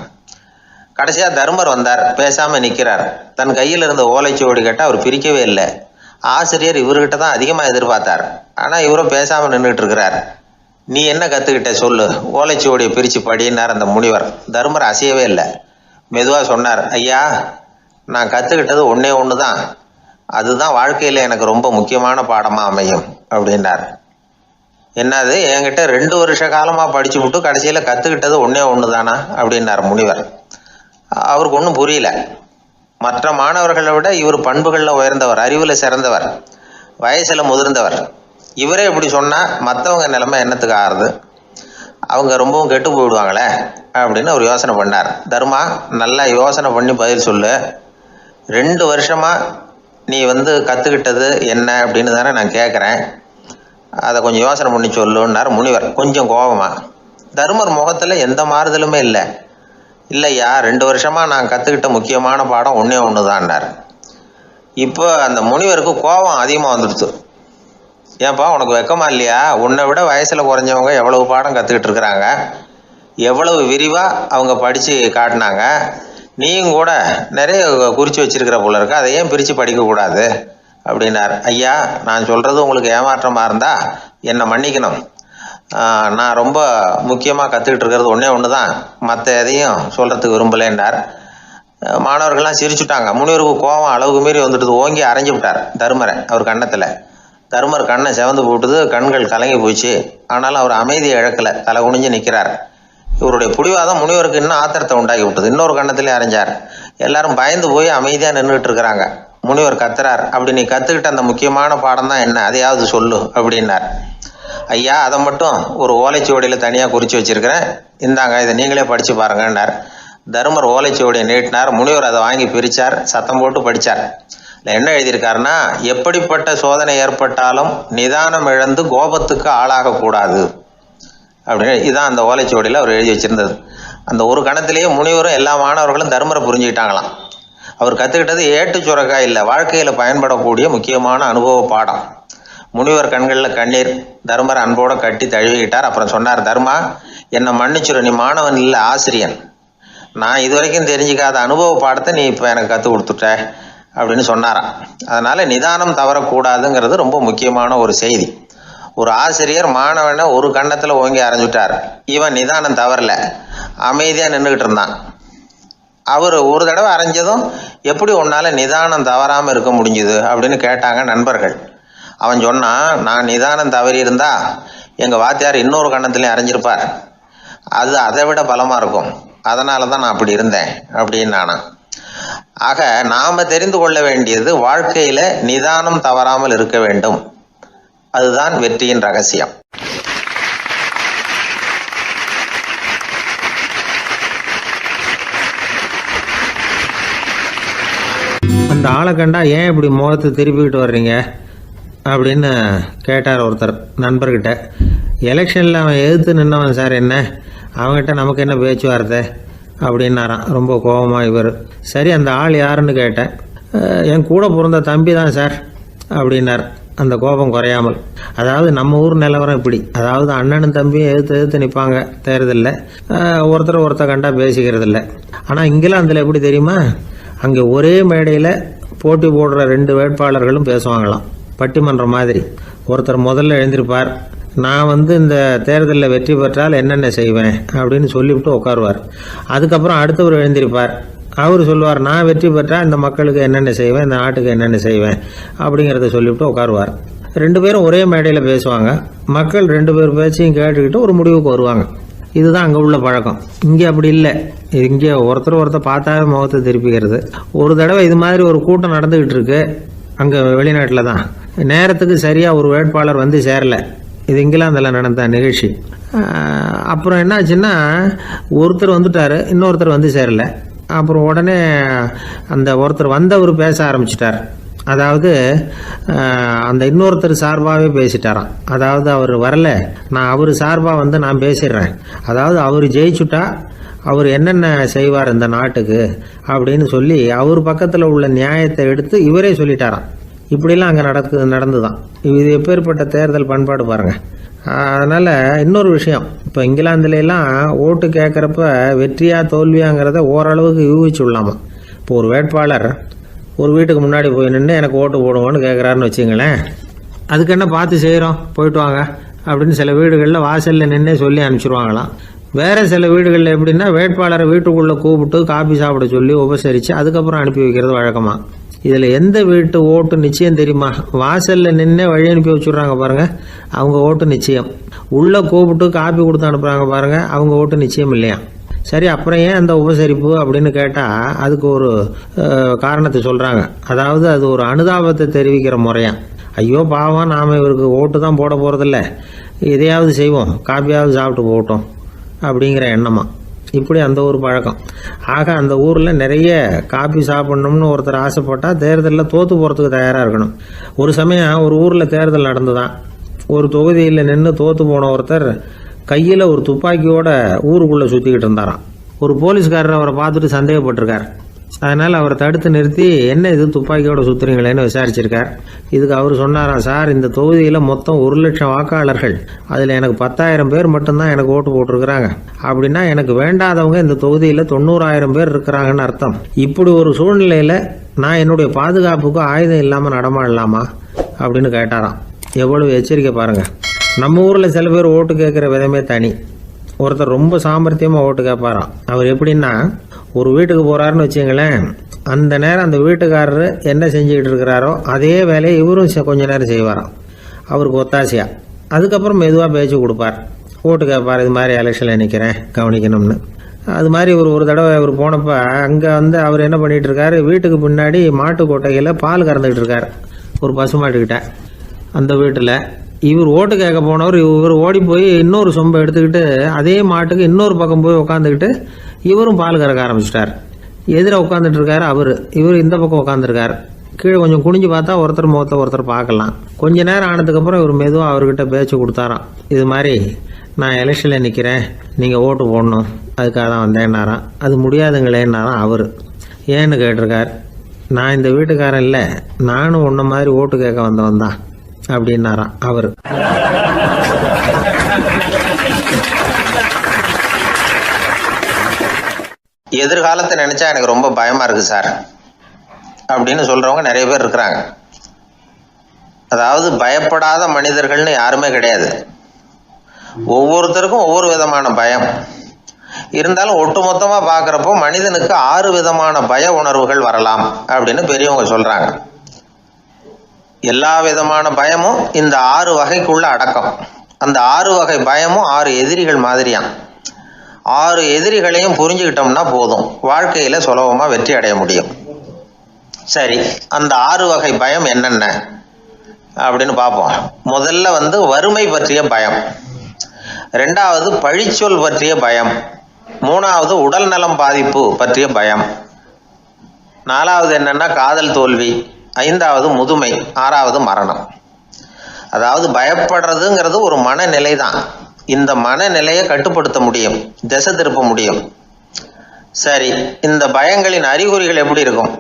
கடைசியாக தர்மர் வந்தார், பேசாமல் நிற்கிறார். தன் கையில் இருந்த ஓலைச்சுவடி கேட்டால் அவர் பிரிக்கவே இல்லை. ஆசிரியர் இவர்கிட்ட தான் அதிகமாக எதிர்பார்த்தார். ஆனால் இவரும் பேசாமல் நின்றுட்டு இருக்கிறார். நீ என்ன கற்றுக்கிட்ட சொல்லு, ஓலைச்சுவடியை பிரித்து படினார் அந்த முனிவர். தர்மர் அசையவே இல்லை. மெதுவாக சொன்னார், ஐயா நான் கற்றுக்கிட்டது ஒன்றே ஒன்று தான். அதுதான் வாழ்க்கையில் எனக்கு ரொம்ப முக்கியமான பாடமாக அமையும் அப்படின்னார். என்னது, என்கிட்ட 2 வருஷ காலமாக படிச்சு விட்டு கடைசியில் கற்றுக்கிட்டது ஒன்று தானா அப்படின்னார் முனிவர். அவருக்கு ஒன்றும் புரியல. மற்ற மாணவர்களை விட இவர் பண்புகளில் உயர்ந்தவர், அறிவில் சிறந்தவர், வயசில் முதிர்ந்தவர். இவரே இப்படி சொன்னால் மற்றவங்க நிலைமை என்னத்துக்கு ஆறுது, அவங்க ரொம்பவும் கெட்டு போயிடுவாங்களே அப்படின்னு அவர் யோசனை பண்ணார். தர்மா, நல்லா யோசனை பண்ணி பதில் சொல்லு. 2 வருஷமாக நீ கற்றுக்கிட்டது என்ன அப்படின்னு தானே நான் கேட்குறேன், அதை கொஞ்சம் யோசனை பண்ணி சொல்லுன்னார் முனிவர் கொஞ்சம் கோபமா. தர்மர் முகத்தில் எந்த மாறுதலுமே இல்லை. இல்லையா, 2 வருஷமாக நான் கற்றுக்கிட்ட முக்கியமான பாடம் ஒன்று தான்னார். இப்போ அந்த முனிவருக்கு கோபம் அதிகமாக வந்துடுச்சு. ஏன்பா, உனக்கு வெக்கமா இல்லையா? உன்னை விட வயசில் குறைஞ்சவங்க எவ்வளவு பாடம் கற்றுக்கிட்டு இருக்கிறாங்க, எவ்வளவு விரிவாக அவங்க படித்து காட்டினாங்க. நீயும் கூட நிறைய குறித்து வச்சிருக்கிற போல இருக்கு, அதை ஏன் பிரித்து படிக்கக்கூடாது அப்படின்னார். ஐயா, நான் சொல்கிறது உங்களுக்கு ஏமாற்றமாக இருந்தால் என்னை மன்னிக்கணும். நான் ரொம்ப முக்கியமாக கற்றுக்கிட்டு இருக்கிறது ஒன்று தான், மற்ற எதையும் சொல்கிறதுக்கு விரும்பலைன்னார். மாணவர்கள்லாம் சிரிச்சுட்டாங்க. முனிவருக்கு கோபம் அளவுக்கு மீறி வந்துட்டு ஓங்கி அரைஞ்சு விட்டார் தருமரை அவர் கன்னத்தில். தருமர் கண்ணை செவந்து போட்டுது, கண்கள் கலங்கி போச்சு. ஆனாலும் அவர் அமைதியை இழக்கலை, தலை குனிஞ்சு நிற்கிறார். இவருடைய பிடிவாதம் முனிவருக்கு இன்னும் ஆத்திரத்தை உண்டாக்கி விட்டது. இன்னொரு கண்ணத்திலே அரைஞ்சார். எல்லாரும் பயந்து போய் அமைதியாக நின்றுட்டு இருக்கிறாங்க. முனிவர் கத்துறார், அப்படி நீ கற்றுக்கிட்ட அந்த முக்கியமான பாடம் தான் என்ன, அதையாவது சொல்லு அப்படின்னார். ஐயா, அதை மட்டும் ஒரு ஓலைச்சுவடியில் தனியாக குறித்து வச்சிருக்கிறேன், இந்தாங்க, இதை நீங்களே படித்து பாருங்கன்னார். தருமர் ஓலைச்சுவடியை நீட்டினார். முனிவர் அதை வாங்கி பிரித்தார், சத்தம் போட்டு படித்தார். இல்லை, என்ன எழுதியிருக்காருன்னா, எப்படிப்பட்ட சோதனை ஏற்பட்டாலும் நிதானம் இழந்து கோபத்துக்கு ஆளாகக்கூடாது அப்படின்னு. இதுதான் அந்த ஓலைச்சுவடியில் அவர் எழுதி வச்சிருந்தது. அந்த ஒரு கணத்திலேயே முனிவரும் எல்லா மாணவர்களும் தர்மரை புரிஞ்சுக்கிட்டாங்களாம். அவர் கற்றுக்கிட்டது ஏட்டு சுரக்காய் இல்லை, வாழ்க்கையில் பயன்படக்கூடிய முக்கியமான அனுபவ பாடம். முனிவர் கண்களில் கண்ணீர். தர்மர் அன்போடு கட்டி தழுவிக்கிட்டார். அப்புறம் சொன்னார், தர்மா, என்னை மன்னிச்சுரு, நீ மாணவன் இல்லை, ஆசிரியன். நான் இது வரைக்கும் தெரிஞ்சிக்காத அனுபவ பாடத்தை நீ இப்போ எனக்கு கற்றுக் கொடுத்துட்ட அப்படின்னு சொன்னாராம். அதனால் நிதானம் தவறக்கூடாதுங்கிறது ரொம்ப முக்கியமான ஒரு செய்தி. ஒரு ஆசிரியர் மாணவனை ஒரு கன்னத்தில் ஓங்கி அரைஞ்சுட்டார். இவன் நிதானம் தவறல, அமைதியாக நின்றுக்கிட்டு இருந்தான். அவர் ஒரு தடவை அரைஞ்சதும் எப்படி உன்னால் நிதானம் தவறாமல் இருக்க முடிஞ்சுது அப்படின்னு கேட்டாங்க நண்பர்கள். அவன் சொன்னான், நான் நிதானம் தவறி இருந்தா எங்கள் வாத்தியார் இன்னொரு கன்னத்துலேயும் அரைஞ்சிருப்பார், அது அதை விட பலமாக இருக்கும், அதனால தான் நான் அப்படி இருந்தேன் அப்படின்னு நானா. ஆக நாம் தெரிந்து கொள்ள வேண்டியது, வாழ்க்கையில் நிதானம் தவறாமல் இருக்க வேண்டும். அதுதான் வெற்றியின் ரகசியம். அந்த ஆளை கண்டா ஏன் இப்படி முகத்தை திருப்பிக்கிட்டு வர்றீங்க அப்படின்னு கேட்டார் ஒருத்தர் நண்பர்கிட்ட. எலெக்ஷனில் அவன் எதிர்த்து நின்னவன் சார், என்ன அவங்ககிட்ட நமக்கு என்ன பேச்சுவார்த்தை அப்படின்னாரான் ரொம்ப கோபமாக இவர். சரி, அந்த ஆள் யாருன்னு கேட்டேன். என் கூட பிறந்த தம்பி தான் சார் அப்படின்னார் அந்த கோபம் குறையாமல். அதாவது நம்ம ஊர் நிலவரம் இப்படி, அதாவது அண்ணனும் தம்பியும் எதிர்த்து நிற்பாங்க தேர்தலில், ஒருத்தர் கண்டா பேசிக்கிறது இல்லை. ஆனால் இங்கிலாந்தில் எப்படி தெரியுமா, அங்கே ஒரே மேடையில் போட்டி போடுற 2 வேட்பாளர்களும் பேசுவாங்களாம், பட்டிமன்றம் மாதிரி. ஒருத்தர் முதல்ல எழுந்திருப்பார், நான் இந்த தேர்தலில் வெற்றி பெற்றால் என்னென்ன செய்வேன் அப்படின்னு சொல்லிவிட்டு உட்காருவார். அதுக்கப்புறம் அடுத்தவர் எழுந்திருப்பார், அவர் சொல்லுவார், நான் வெற்றி பெற்றால் இந்த மக்களுக்கு என்னென்ன செய்வேன், இந்த நாட்டுக்கு என்னென்ன செய்வேன் அப்படிங்கிறத சொல்லிவிட்டு உட்காருவார். 2 பேரும் ஒரே மேடையில் பேசுவாங்க. மக்கள் 2 பேர் பேச்சையும் கேட்டுக்கிட்டு ஒரு முடிவுக்கு வருவாங்க. இதுதான் அங்கே உள்ள பழக்கம். இங்கே அப்படி இல்லை. இங்கே ஒருத்தர் பார்த்தாவே முகத்தை திருப்பிக்கிறது. ஒரு தடவை இது மாதிரி ஒரு கூட்டம் நடந்துக்கிட்டு இருக்கு அங்கே வெளிநாட்டில் தான். நேரத்துக்கு சரியாக ஒரு வேட்பாளர் சேரலை. இது இங்கிலாந்தில் நடந்த நிகழ்ச்சி. அப்புறம் என்னாச்சுன்னா, ஒருத்தர் வந்துட்டார், இன்னொருத்தர் சேரலை. அப்புறம் உடனே அந்த ஒருத்தர் வந்தவர் பேச ஆரம்பிச்சிட்டார். அதாவது அந்த இன்னொருத்தர் சார்பாகவே பேசிட்டாராம். அதாவது அவர் வரல, நான் அவர் சார்பாக நான் பேசிடுறேன். அதாவது அவர் ஜெயிச்சுட்டா அவர் என்னென்ன செய்வார் இந்த நாட்டுக்கு அப்படின்னு சொல்லி அவர் பக்கத்தில் உள்ள நியாயத்தை எடுத்து இவரே சொல்லிட்டாராம். இப்படிலாம் அங்கே நடந்துதான். இது எப்பேற்பட்ட தேர்தல் பண்பாடு பாருங்கள். அதனால் இன்னொரு விஷயம், இப்போ இங்கிலாந்துலாம் ஓட்டு கேட்குறப்ப வெற்றியா தோல்வியாங்கிறத ஓரளவுக்கு யூகிச்சு விடலாமா. இப்போ ஒரு வேட்பாளர் ஒரு வீட்டுக்கு முன்னாடி போய் நின்று எனக்கு ஓட்டு போடுவோன்னு கேட்குறாருன்னு வச்சுங்களேன், அதுக்கு என்ன பார்த்து செய்கிறோம், போயிட்டு வாங்க அப்படின்னு சில வீடுகளில் வாசலில் நின்று சொல்லி அனுப்பிச்சிடுவாங்களாம். வேறு சில வீடுகளில் எப்படின்னா வேட்பாளரை வீட்டுக்குள்ளே கூப்பிட்டு காபி சாப்பிட சொல்லி உபசரித்து அதுக்கப்புறம் அனுப்பி வைக்கிறது வழக்கமாக. இதில் எந்த வீட்டு ஓட்டு நிச்சயம் தெரியுமா? வாசலில் நின்று வழி அனுப்பி வச்சுட்றாங்க பாருங்கள், அவங்க ஓட்டு நிச்சயம். உள்ளே கூப்பிட்டு காப்பி கொடுத்து அனுப்புகிறாங்க பாருங்கள், அவங்க ஓட்டு நிச்சயம் இல்லையா? சரி, அப்புறம் ஏன் அந்த உபசரிப்பு அப்படின்னு கேட்டால் அதுக்கு ஒரு காரணத்தை சொல்கிறாங்க. அதாவது அது ஒரு அனுதாபத்தை தெரிவிக்கிற முறையாம். ஐயோ பாவம், நாம் இவருக்கு ஓட்டு தான் போட போகிறதில்ல, எதையாவது செய்வோம், காப்பியாவது சாப்பிட்டு போகட்டும் அப்படிங்கிற எண்ணமா. இப்படி அந்த ஒரு பழக்கம். ஆக அந்த ஊரில் நிறைய காப்பி சாப்பிட்ணும்னு ஒருத்தர் ஆசைப்பட்டால் தேர்தலில் தோற்று போகிறதுக்கு தயாராக இருக்கணும். ஒரு சமயம் ஒரு ஊரில் தேர்தல் நடந்துதான். ஒரு தொகுதியில் நின்று தோற்று போன ஒருத்தர் கையில் ஒரு துப்பாக்கியோட ஊருக்குள்ளே சுற்றிக்கிட்டு இருந்தாராம். ஒரு போலீஸ்காரர் அவரை பார்த்துட்டு சந்தேகப்பட்டிருக்கார். அதனால் அவரை தடுத்து நிறுத்தி, என்ன இது துப்பாக்கியோட சுற்றுறீங்களேன்னு விசாரிச்சிருக்கார். இதுக்கு அவர் சொன்னாராம், சார், இந்த தொகுதியில் மொத்தம் 1,00,000 வாக்காளர்கள், அதில் எனக்கு 10,000 பேர் மட்டும்தான் எனக்கு ஓட்டு போட்டிருக்கிறாங்க. அப்படின்னா எனக்கு வேண்டாதவங்க இந்த தொகுதியில் 90,000 பேர் இருக்கிறாங்கன்னு அர்த்தம். இப்படி ஒரு சூழ்நிலையில் நான் என்னுடைய பாதுகாப்புக்கு ஆயுதம் இல்லாமல் நடமாடலாமா அப்படின்னு கேட்டாராம். எவ்வளவு எச்சரிக்கை பாருங்கள். நம்ம ஊரில் சில பேர் ஓட்டு கேட்குற விதமே தனி. ஒருத்தர் ரொம்ப சாமர்த்தியமாக ஓட்டு கேட்பாராம். அவர் எப்படின்னா, ஒரு வீட்டுக்கு போகிறாருன்னு வச்சுங்களேன், அந்த நேரம் அந்த வீட்டுக்காரர் என்ன செஞ்சுக்கிட்டு இருக்கிறாரோ அதே வேலையை இவரும் கொஞ்ச நேரம் செய்வாராம், அவருக்கு ஒத்தாசையா. அதுக்கப்புறம் மெதுவாக பேச்சு கொடுப்பார், ஓட்டு கேட்பார், இது மாதிரி எலெக்ஷனில் நிற்கிறேன் கவனிக்கணும்னு. அது மாதிரி ஒரு தடவை அவர் போனப்போ அங்கே அவர் என்ன பண்ணிகிட்டு இருக்காரு, வீட்டுக்கு பின்னாடி மாட்டு கொட்டையில் பால் கறந்துக்கிட்டு இருக்கார் ஒரு பசுமாட்டுக்கிட்ட. அந்த வீட்டில் இவர் ஓட்டு கேட்க போனவர் இவர் ஓடி போய் இன்னொரு சொம்பை எடுத்துக்கிட்டு அதே மாட்டுக்கு இன்னொரு பக்கம் போய் உட்காந்துக்கிட்டு இவரும் பால் கறக்க ஆரம்பிச்சிட்டார். எதிர உட்காந்துட்டு இருக்காரு இவர் இந்த பக்கம் உட்காந்துருக்கார். கீழே கொஞ்சம் குனிஞ்சு பார்த்தா ஒருத்தர் முகத்தை ஒருத்தர் பார்க்கலாம். கொஞ்ச நேரம் ஆனதுக்கப்புறம் இவர் மெதுவாக அவர்கிட்ட பேச்சு கொடுத்தாராம். இது மாதிரி நான் எலெக்ஷனில் நிற்கிறேன், நீங்கள் ஓட்டு போடணும், அதுக்காக தான் வந்தேன்னாராம். அது முடியாதுங்களேன்னாராம் அவர். ஏன்னு கேட்டிருக்கார். நான் இந்த வீட்டுக்காரன் இல்லை, நானும் உன்ன மாதிரி ஓட்டு கேட்க வந்தவன் தான் அப்படின்னாராம் அவர். எதிர்காலத்தை நினைச்சா எனக்கு ரொம்ப பயமா இருக்கு சார் அப்படின்னு சொல்றவங்க நிறைய பேர் இருக்கிறாங்க. அதாவது பயப்படாத மனிதர்கள்னு யாருமே கிடையாது. ஒவ்வொருத்தருக்கும் ஒவ்வொரு விதமான பயம் இருந்தாலும் ஒட்டுமொத்தமா பாக்குறப்போ மனிதனுக்கு 6 விதமான பய உணர்வுகள் வரலாம் அப்படின்னு பெரியவங்க சொல்றாங்க. எல்லா விதமான பயமும் இந்த 6 வகைக்குள்ள அடக்கம். அந்த 6 வகை பயமும் 6 எதிரிகள் மாதிரியாம். 6 எதிரிகளையும் புரிஞ்சுக்கிட்டோம்னா போதும், வாழ்க்கையில சுலபமா வெற்றி அடைய முடியும். சரி, அந்த 6 வகை பயம் என்னென்ன அப்படின்னு பார்ப்போம். முதல்ல வறுமை பற்றிய பயம், 2வது பழிச்சொல் பற்றிய பயம், 3வது உடல் நலம் பாதிப்பு பற்றிய பயம், 4வது என்னன்னா காதல் தோல்வி, 5வது முதுமை, 6வது மரணம். அதாவது பயப்படுறதுங்கிறது ஒரு மனநிலை தான். இந்த மனநிலையை கட்டுப்படுத்த முடியும், திசை திருப்ப முடியும். சரி, இந்த பயங்களின் அறிகுறிகள் எப்படி இருக்கும்?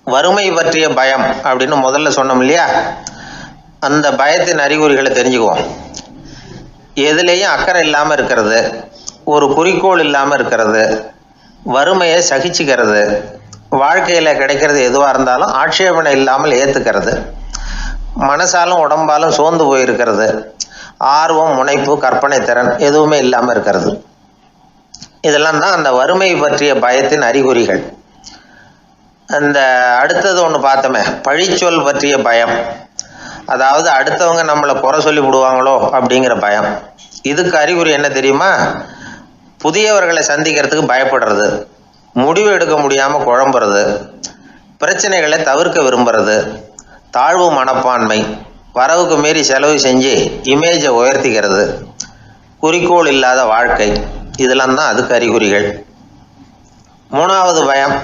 வறுமை பற்றிய பயம் அப்படின்னு முதல்ல சொன்னோம் இல்லையா, அந்த பயத்தின் அறிகுறிகளை தெரிஞ்சுக்குவோம். எதுலேயும் அக்கறை இல்லாமல் இருக்கிறது, ஒரு குறிக்கோள் இல்லாமல் இருக்கிறது, வறுமையை சகிச்சுக்கிறது, வாழ்க்கையில் கிடைக்கிறது எதுவாக இருந்தாலும் ஆட்சேபனை இல்லாமல் ஏற்றுக்கிறது, மனசாலும் உடம்பாலும் சோர்ந்து போயிருக்கிறது, ஆர்வம், முனைப்பு, கற்பனை திறன் எதுவுமே இல்லாமல் இருக்கிறது. இதெல்லாம் தான் அந்த வறுமை பற்றிய பயத்தின் அறிகுறிகள். அந்த அடுத்தது ஒன்று பார்த்தோமே, பழிச்சொல் பற்றிய பயம். அதாவது அடுத்தவங்க நம்மளை குறை சொல்லி விடுவாங்களோ அப்படிங்கிற பயம். இதுக்கு அறிகுறி என்ன தெரியுமா? புதியவர்களை சந்திக்கிறதுக்கு பயப்படுறது, முடிவு எடுக்க முடியாமல் குழம்புறது, பிரச்சனைகளை தவிர்க்க விரும்புறது, தாழ்வு மனப்பான்மை, வரவுக்கு மீறி செலவு செஞ்சு இமேஜை உயர்த்திக்கிறது, குறிக்கோள் இல்லாத வாழ்க்கை, இதெல்லாம் தான் அதுக்கு அறிகுறிகள். 3வது பயம்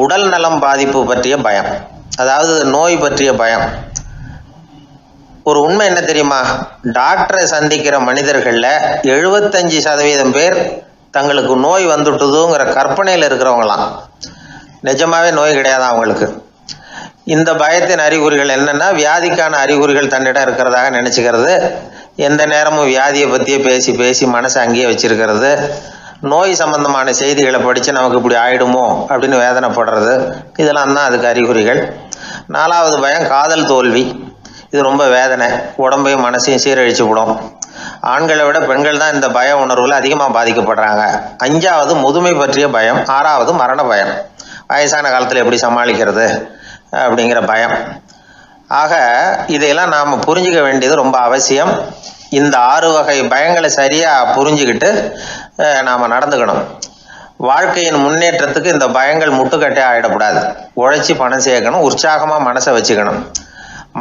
உடல் நலம் பாதிப்பு பற்றிய பயம், அதாவது நோய் பற்றிய பயம். ஒரு உண்மை என்ன தெரியுமா? டாக்டரை சந்திக்கிற மனிதர்களில் 75% பேர் தங்களுக்கு நோய் வந்துட்டுதுங்கிற கற்பனையில் இருக்கிறவங்களாம். நிஜமாவே நோய் கிடையாது அவங்களுக்கு. இந்த பயத்தின் அறிகுறிகள் என்னன்னா, வியாதிக்கான அறிகுறிகள் தன்னிடம் இருக்கிறதாக நினச்சிக்கிறது, எந்த நேரமும் வியாதியை பற்றியே பேசி பேசி மனசை அங்கேயே வச்சிருக்கிறது, நோய் சம்பந்தமான செய்திகளை படித்து நமக்கு இப்படி ஆயிடுமோ அப்படின்னு வேதனைப்படுறது, இதெல்லாம் தான் அதுக்கு அறிகுறிகள். 4வது பயம் காதல் தோல்வி. இது ரொம்ப வேதனை, உடம்பையும் மனசையும் சீரழிச்சு விடும். ஆண்களை விட பெண்கள் தான் இந்த பய உணர்வுல அதிகமாக பாதிக்கப்படுறாங்க. 5வது முதுமை பற்றிய பயம். 6வது மரண பயம். வயசான காலத்தில் எப்படி சமாளிக்கிறது அப்படிங்கிற பயம். ஆக இதையெல்லாம் நாம் புரிஞ்சிக்க வேண்டியது ரொம்ப அவசியம். இந்த 6 வகை பயங்களை சரியாக புரிஞ்சுக்கிட்டு நாம் நடந்துக்கணும். வாழ்க்கையின் முன்னேற்றத்துக்கு இந்த பயங்கள் முட்டுக்கட்டே ஆகிடக்கூடாது. உழைச்சி பணம் சேர்க்கணும், உற்சாகமாக மனசை வச்சுக்கணும்.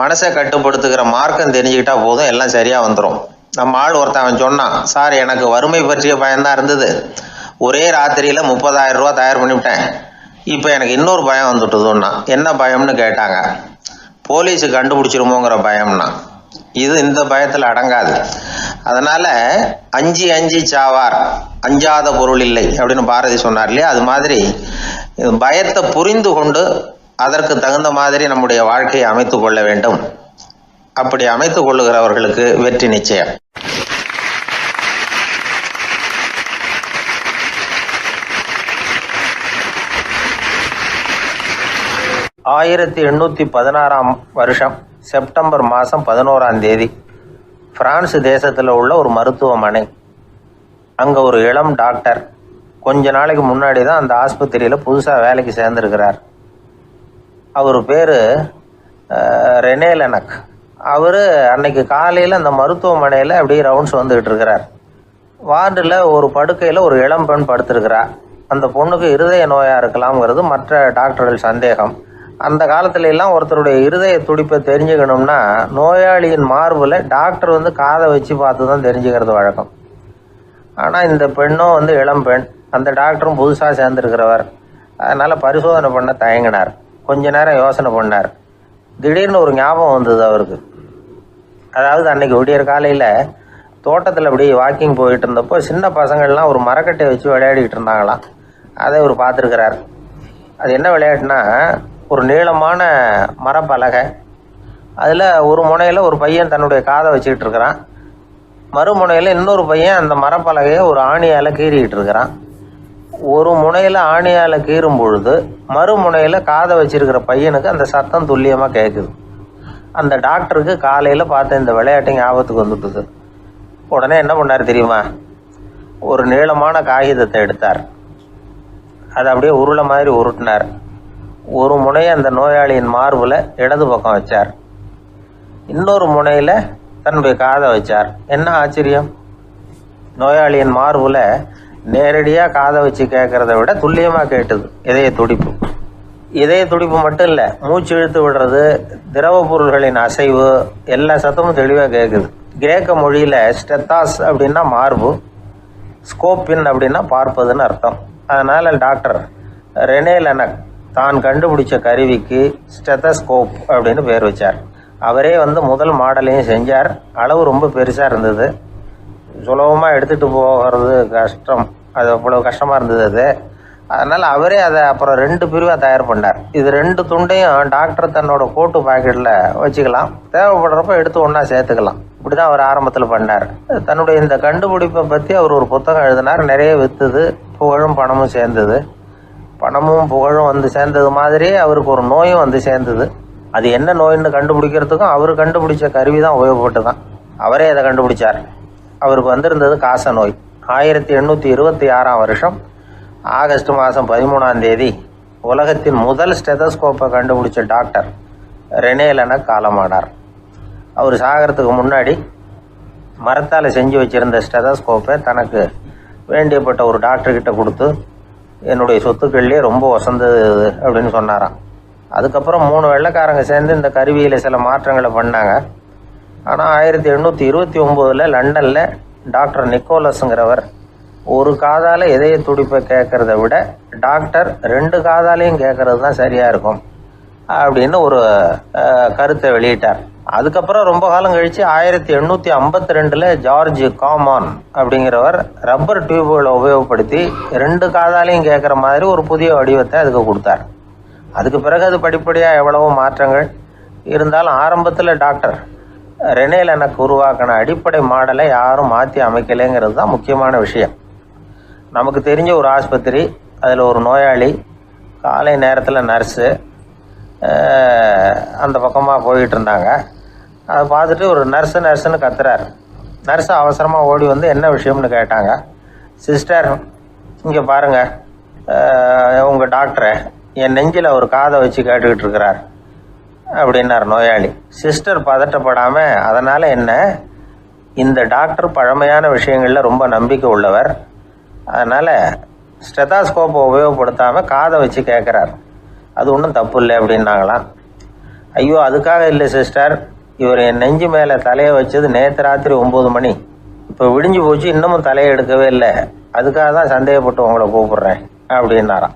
மனசை கட்டுப்படுத்துகிற மார்க்கம் தெரிஞ்சுக்கிட்டா போதும், எல்லாம் சரியாக வந்துடும். நம்ம ஆள் ஒருத்தன் சொன்னான், சார் எனக்கு வறுமை பற்றிய பயம்தான் இருந்தது, ஒரே ராத்திரியில் 30,000 ரூபா தயார் பண்ணிவிட்டேன், இப்போ எனக்கு இன்னொரு பயம் வந்துட்டுதுன்னா. என்ன பயம்னு கேட்டாங்க. போலீஸு கண்டுபிடிச்சிருமோங்கிற பயம்னா. இது இந்த பயத்தில் அடங்காது. அதனால் அஞ்சி அஞ்சி சாவார், அஞ்சாத பொருள் இல்லை அப்படின்னு பாரதி சொன்னார் இல்லையா? அது மாதிரி பயத்தை புரிந்து கொண்டு அதற்கு தகுந்த மாதிரி நம்முடைய வாழ்க்கையை அமைத்து கொள்ள வேண்டும். அப்படி அமைத்து கொள்ளுகிறவர்களுக்கு வெற்றி நிச்சயம். ஆயிரத்தி 1816 வருஷம் செப்டம்பர் மாதம் 11ஆம் தேதி பிரான்ஸ் தேசத்தில் உள்ள ஒரு மருத்துவமனை. அங்கே ஒரு இளம் டாக்டர் கொஞ்ச நாளைக்கு முன்னாடி தான் அந்த ஆஸ்பத்திரியில் புதுசாக வேலைக்கு சேர்ந்துருக்கிறார். அவர் பேர் ரெனே லெனக். அவர் அன்னைக்கு காலையில் அந்த மருத்துவமனையில் அப்படியே ரவுண்ட்ஸ் வந்துக்கிட்டு இருக்கிறார். வார்டில் ஒரு படுக்கையில் ஒரு இளம் பெண் படுத்திருக்கிறார். அந்த பொண்ணுக்கு இருதய நோயாக இருக்கலாம்ங்கிறது மற்ற டாக்டர்கள் சந்தேகம். அந்த காலத்துல எல்லாம் ஒருத்தருடைய இருதய துடிப்பை தெரிஞ்சுக்கணும்னா நோயாளியின் மார்பில் டாக்டர் வந்து காதை வச்சு பார்த்து தான் தெரிஞ்சுக்கிறது வழக்கம். ஆனால் இந்த பெண்ணும் வந்து இளம் பெண், அந்த டாக்டரும் புதுசாக சேர்ந்துருக்கிறவர். அதனால் பரிசோதனை பண்ண தயங்கினார். கொஞ்ச நேரம் யோசனை பண்ணார். திடீர்னு ஒரு ஞாபகம் வந்தது அவருக்கு. அதாவது அன்னைக்கு விடியற் காலையில் தோட்டத்தில் அப்படியே வாக்கிங் போயிட்டு இருந்தப்போ சின்ன பசங்கள்லாம் ஒரு மரக்கட்டை வச்சு விளையாடிக்கிட்டு இருந்தாங்களாம். அதை இவர் பார்த்துருக்கிறார். அது என்ன விளையாட்டுனா, ஒரு நீளமான மரப்பலகை, அதில் ஒரு முனையில் ஒரு பையன் தன்னுடைய காதை வச்சுக்கிட்டு இருக்கிறான், மறுமுனையில் இன்னொரு பையன் அந்த மரப்பலகையை ஒரு ஆணியால் கீறிக்கிட்டு இருக்கிறான். ஒரு முனையில் ஆணியால் கீறும் பொழுது மறுமுனையில் காதை வச்சிருக்கிற பையனுக்கு அந்த சத்தம் துல்லியமாக கேட்குது. அந்த டாக்டருக்கு காலையில் பார்த்த இந்த விளையாட்டு ஞாபகத்துக்கு வந்துட்டுது. உடனே என்ன பண்ணார் தெரியுமா? ஒரு நீளமான காகிதத்தை எடுத்தார். அதை அப்படியே உருளை மாதிரி உருட்டினார். ஒரு முனையை அந்த நோயாளியின் மார்பில் இடது பக்கம் வச்சார், இன்னொரு முனையில் தன்னுடைய காதை வச்சார். என்ன ஆச்சரியம்! நோயாளியின் மார்பில் நேரடியாக காதை வச்சு கேட்குறத விட துல்லியமாக கேட்டுது இதய துடிப்பு. இதய துடிப்பு மட்டும் இல்லை, மூச்சு இழுத்து விடுறது, திரவ பொருள்களின் அசைவு, எல்லா சத்தமும் தெளிவாக கேட்குது. கிரேக்க மொழியில் ஸ்டெத்தாஸ் அப்படின்னா மார்பு, ஸ்கோப்பின் அப்படின்னா பார்ப்பதுன்னு அர்த்தம். அதனால் டாக்டர் ரெனே லெனக் தான் கண்டுபிடிச்ச கருவிக்கு ஸ்டெத்தஸ்கோப் அப்படின்னு பேர் வச்சார். அவரே வந்து முதல் மாடலையும் செஞ்சார். அளவு ரொம்ப பெருசாக இருந்தது, சுலபமாக எடுத்துகிட்டு போகிறது கஷ்டம், அது அவ்வளோ கஷ்டமாக இருந்தது அது. அதனால் அவரே அதை அப்புறம் 2 பிரிவாக தயார் பண்ணார். இது 2 துண்டையும் டாக்டர் தன்னோட கோட்டு பாக்கெட்டில் வச்சுக்கலாம், தேவைப்படுறப்ப எடுத்து ஒன்றா சேர்த்துக்கலாம். இப்படி தான் அவர் ஆரம்பத்தில் பண்ணார். தன்னுடைய இந்த கண்டுபிடிப்பை பற்றி அவர் ஒரு புத்தகம் எழுதினார். நிறைய விற்றுது, புகழும் பணமும் சேர்ந்தது. பணமும் புகழும் வந்து சேர்ந்தது மாதிரியே அவருக்கு ஒரு நோயும் வந்து சேர்ந்தது. அது என்ன நோயின்னு கண்டுபிடிக்கிறதுக்கும் அவர் கண்டுபிடிச்ச கருவி தான் உபயோகப்பட்டு தான். அவரே அதை கண்டுபிடிச்சார். அவருக்கு வந்திருந்தது காச நோய். 1826 வருஷம் ஆகஸ்ட் மாதம் 13ஆம் தேதி உலகத்தின் முதல் ஸ்டெதஸ்கோப்பை கண்டுபிடிச்ச டாக்டர் ரெனே லெனக் காலமானார். அவர் சாகிறதுக்கு முன்னாடி மரத்தால் செஞ்சு வச்சுருந்த ஸ்டெதஸ்கோப்பை தனக்கு வேண்டியப்பட்ட ஒரு டாக்டர்கிட்ட கொடுத்து, என்னுடைய சொத்துக்கள்லேயே ரொம்ப வசந்தது அப்படின்னு சொன்னாராம். அதுக்கப்புறம் 3 வெள்ளைக்காரங்க சேர்ந்து இந்த கருவியில் சில மாற்றங்களை பண்ணாங்க. ஆனால் 1829 லண்டனில் டாக்டர் நிக்கோலஸுங்கிறவர் ஒரு காதால் இதய துடிப்பை கேட்குறத விட டாக்டர் 2 காதாலையும் கேட்குறது தான் சரியாக இருக்கும் அப்படின்னு ஒரு கருத்தை வெளியிட்டார். அதுக்கப்புறம் ரொம்ப காலம் கழித்து 1852 ஜார்ஜ் காமான் அப்படிங்கிறவர் ரப்பர் டியூப்களை உபயோகப்படுத்தி 2 காதாலையும் கேட்குற மாதிரி ஒரு புதிய வடிவத்தை அதுக்கு கொடுத்தார். அதுக்கு பிறகு அது படிப்படியாக எவ்வளவோ மாற்றங்கள் இருந்தாலும் ஆரம்பத்தில் டாக்டர் ரெனே லெனக் உருவாக்கின அடிப்படை மாடலை யாரும் மாற்றி அமைக்கலைங்கிறது தான் முக்கியமான விஷயம். நமக்கு தெரிஞ்ச ஒரு ஆஸ்பத்திரி, அதில் ஒரு நோயாளி, காலை நேரத்தில் நர்ஸு அந்த பக்கமாக போயிட்டு இருந்தாங்க. அதை பார்த்துட்டு ஒரு நர்ஸுன்னு கத்துறாரு. நர்ஸு அவசரமாக ஓடி வந்து என்ன விஷயம்னு கேட்டாங்க. சிஸ்டர், இங்கே பாருங்கள், உங்கள் டாக்டரை என் நெஞ்சில் ஒரு காதை வச்சு கேட்டுக்கிட்டு இருக்கிறார் அப்படின்னார் நோயாளி. சிஸ்டர் பதட்டப்படாமல், அதனால் என்ன, இந்த டாக்டர் பழமையான விஷயங்களில் ரொம்ப நம்பிக்கை உள்ளவர், அதனால் ஸ்டெதாஸ்கோப்பை உபயோகப்படுத்தாமல் காதை வச்சு கேட்குறார், அது ஒன்றும் தப்பு இல்லை அப்படின்னாங்களாம். ஐயோ, அதுக்காக இல்லை சிஸ்டர், இவர் என் நெஞ்சு மேலே தலையை வச்சது நேற்று ராத்திரி 9 மணி, இப்போ விடிஞ்சு போச்சு, இன்னமும் தலையை எடுக்கவே இல்லை, அதுக்காக தான் சந்தேகப்பட்டு உங்களை கூப்பிடுறேன் அப்படின்னாராம்.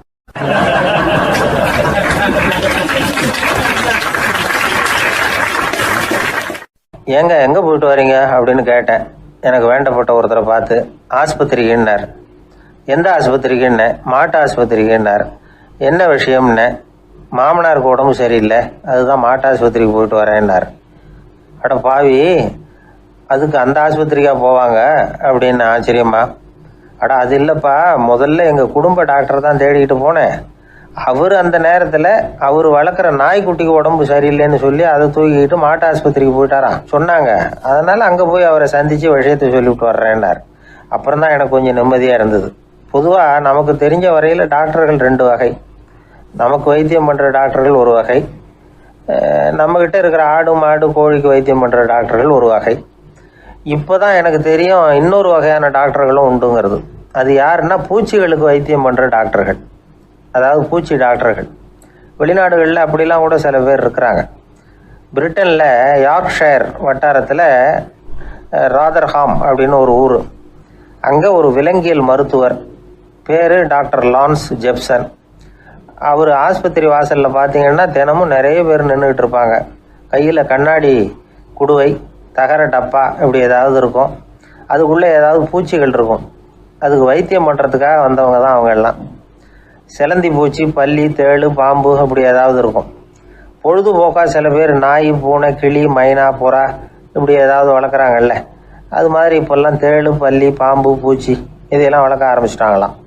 ஏங்க எங்கே போயிட்டு வரீங்க அப்படின்னு கேட்டேன். எனக்கு வேண்டப்பட்ட ஒருத்தரை பார்த்து. ஆஸ்பத்திரிக்குன்னார். எந்த ஆஸ்பத்திரிக்குன்னே? மாட்டு ஆஸ்பத்திரிக்குன்னார். என்ன விஷயம்னே? மாமனாருக்கு உடம்பு சரியில்லை, அதுதான் மாட்டு ஆஸ்பத்திரிக்கு போயிட்டு வரேன்னார். அட பாவி, அதுக்கு அந்த ஆஸ்பத்திரிக்காக போவாங்க அப்படின்னு ஆச்சரியமா. அட அது இல்லைப்பா, முதல்ல எங்கள் குடும்ப டாக்டர் தான் தேடிக்கிட்டு போனேன். அவர் அந்த நேரத்தில் அவர் வளர்க்குற நாய்க்குட்டிக்கு உடம்பு சரியில்லைன்னு சொல்லி அதை தூக்கிக்கிட்டு மாட்டு ஆஸ்பத்திரிக்கு போயிட்டாராம் சொன்னாங்க. அதனால் அங்கே போய் அவரை சந்தித்து விஷயத்தை சொல்லிவிட்டு வர்றேன்னார். அப்புறம் தான் எனக்கு கொஞ்சம் நிம்மதியாக இருந்தது. பொதுவாக நமக்கு தெரிஞ்ச வரையில் டாக்டர்கள் 2 வகை. நமக்கு வைத்தியம் பண்ணுற டாக்டர்கள் ஒரு வகை, நம்மக்கிட்ட இருக்கிற ஆடு மாடு கோழிக்கு வைத்தியம் பண்ணுற டாக்டர்கள் ஒரு வகை. இப்போ தான் எனக்கு தெரியும் இன்னொரு வகையான டாக்டர்களும் உண்டுங்கிறது. அது யாருன்னா பூச்சிகளுக்கு வைத்தியம் பண்ணுற டாக்டர்கள், அதாவது பூச்சி டாக்டர்கள். வெளிநாடுகளில் அப்படிலாம் கூட சில பேர் இருக்கிறாங்க. பிரிட்டனில் யார்க்ஷயர் வட்டாரத்தில் ராதர்ஹாம் அப்படின்னு ஒரு ஊர், அங்கே ஒரு விலங்கியல் மருத்துவர் பேர் டாக்டர் லான்ஸ் ஜெப்சன். அவர் ஆஸ்பத்திரி வாசலில் பார்த்தீங்கன்னா தினமும் நிறைய பேர் நின்றுக்கிட்டு இருப்பாங்க. கையில் கண்ணாடி குடுவை, தகர டப்பா இப்படி ஏதாவது இருக்கும், அதுக்குள்ளே ஏதாவது பூச்சிகள் இருக்கும். அதுக்கு வைத்தியம் பண்ணுறதுக்காக வந்தவங்க தான் அவங்க எல்லாம். சிலந்தி பூச்சி, பல்லி, தேளு, பாம்பு அப்படி ஏதாவது இருக்கும். பொழுதுபோக்காக சில பேர் நாய், பூனை, கிளி, மைனா, புறா இப்படி ஏதாவது வளர்க்குறாங்கல்ல, அது மாதிரி இப்போல்லாம் தேளு, பல்லி, பாம்பு, பூச்சி இதையெல்லாம் வளர்க்க ஆரம்பிச்சிட்டாங்களாம்.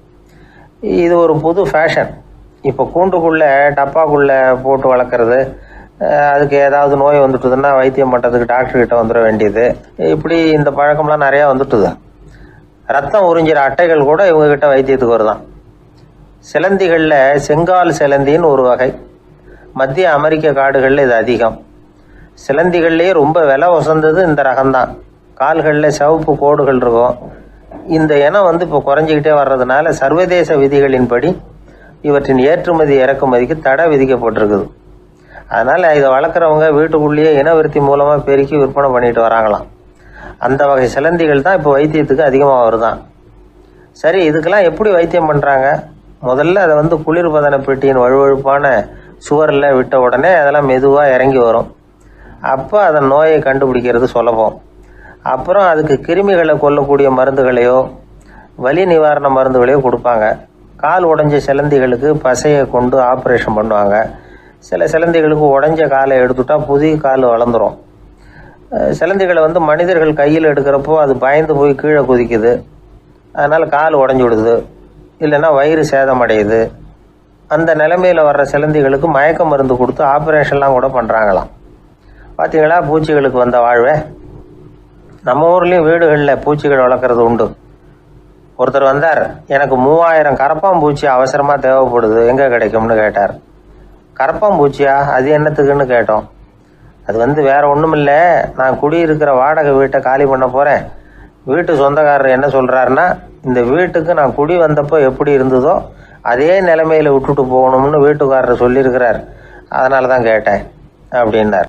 இது ஒரு புது ஃபேஷன். இப்போ கூண்டுக்குள்ளே டப்பாக்குள்ளே போட்டு வளர்க்குறது, அதுக்கு ஏதாவது நோய் வந்துட்டுதுன்னா வைத்தியம் பண்ணுறதுக்கு டாக்டர்கிட்ட வந்துட வேண்டியது, இப்படி இந்த பழக்கம்லாம் நிறையா வந்துட்டுது. ரத்தம் உறிஞ்சிற அட்டைகள் கூட இவங்ககிட்ட வைத்தியத்துக்கு வருதான். சிலந்திகளில் செங்கால் சிலந்தின்னு ஒரு வகை. மத்திய அமெரிக்க காடுகளில் இது அதிகம். சிலந்திகள்லேயே ரொம்ப விலை உசந்தது இந்த ரகம்தான். கால்களில் சிவப்பு கோடுகள் இருக்கும். இந்த இனம் இப்போ குறைஞ்சிக்கிட்டே வர்றதுனால சர்வதேச விதிகளின்படி இவற்றின் ஏற்றுமதி இறக்குமதிக்கு தடை விதிக்கப்பட்டிருக்குது. அதனால் இதை வளர்க்குறவங்க வீட்டுக்குள்ளேயே இனவிருத்தி மூலமாக பெருக்கி விற்பனை பண்ணிட்டு வராங்களாம். அந்த வகை சிலந்திகள் தான் இப்போ வைத்தியத்துக்கு அதிகமாக வருதான். சரி, இதுக்கெல்லாம் எப்படி வைத்தியம் பண்ணுறாங்க? முதல்ல அதை குளிர்பதன பெட்டியின் வழுவழுப்பான சுவரில் விட்ட உடனே அதெல்லாம் மெதுவாக இறங்கி வரும். அப்போ அதன் நோயை கண்டுபிடிக்கிறது சுலபம். அப்புறம் அதுக்கு கிருமிகளை கொல்லக்கூடிய மருந்துகளையோ வலி நிவாரண மருந்துகளையோ கொடுப்பாங்க. கால் உடைஞ்ச சிலந்திகளுக்கு பசையை கொண்டு ஆப்ரேஷன் பண்ணுவாங்க. சில சிலந்திகளுக்கு உடைஞ்ச காலை எடுத்துட்டா புதிய கால் வளர்ந்துடும். சிலந்திகளை மனிதர்கள் கையில் எடுக்கிறப்போ அது பயந்து போய் கீழே குதிக்குது, அதனால் கால் உடஞ்சி விடுது, இல்லைன்னா வயிறு சேதமடையுது. அந்த நிலைமையில் வர்ற சிலந்திகளுக்கு மயக்க மருந்து கொடுத்து ஆப்ரேஷன்லாம் கூட பண்ணுறாங்களாம். பார்த்தீங்களா பூச்சிகளுக்கு வந்த வாழ்வே. நம்ம ஊர்லேயும் வீடுகளில் பூச்சிகள் வளர்க்குறது உண்டு. ஒருத்தர் வந்தார், எனக்கு 3000 கரப்பாம்பூச்சி அவசரமாக தேவைப்படுது, எங்கே கிடைக்கும்னு கேட்டார். கரப்பாம்பூச்சியா, அது என்னத்துக்குன்னு கேட்டோம். அது வேற ஒன்றும் இல்லை, நான் குடியிருக்கிற வாடகை வீட்டை காலி பண்ண போகிறேன். வீட்டு சொந்தக்காரர் என்ன சொல்கிறாருன்னா, இந்த வீட்டுக்கு நான் குடி வந்தப்போ எப்படி இருந்ததோ அதே நிலைமையில் விட்டுட்டு போகணும்னு வீட்டுக்காரர் சொல்லியிருக்கிறார், அதனால தான் கேட்டேன் அப்படின்னார்.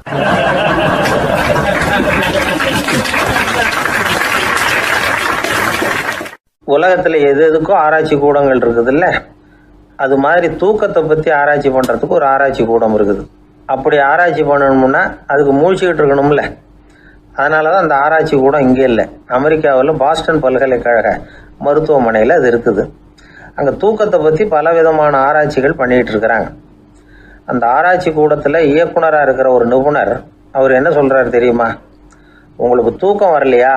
உலகத்தில் எது எதுக்கோ ஆராய்ச்சி கூடங்கள் இருக்குதுல்ல, அது மாதிரி தூக்கத்தை பற்றி ஆராய்ச்சி பண்ணுறதுக்கு ஒரு ஆராய்ச்சி கூடம் இருக்குது. அப்படி ஆராய்ச்சி பண்ணணும்னா அதுக்கு மூழ்கிக்கிட்டு இருக்கணும்ல. அதனால தான் அந்த ஆராய்ச்சி கூடம் இங்கே இல்லை. அமெரிக்காவில் பாஸ்டன் பல்கலைக்கழக மருத்துவமனையில் அது இருக்குது. அங்கே தூக்கத்தை பற்றி பலவிதமான ஆராய்ச்சிகள் பண்ணிகிட்டு இருக்கிறாங்க. அந்த ஆராய்ச்சி கூடத்தில் இயக்குனராக இருக்கிற ஒரு நிபுணர், அவர் என்ன சொல்கிறாரு தெரியுமா? உங்களுக்கு தூக்கம் வரலையா,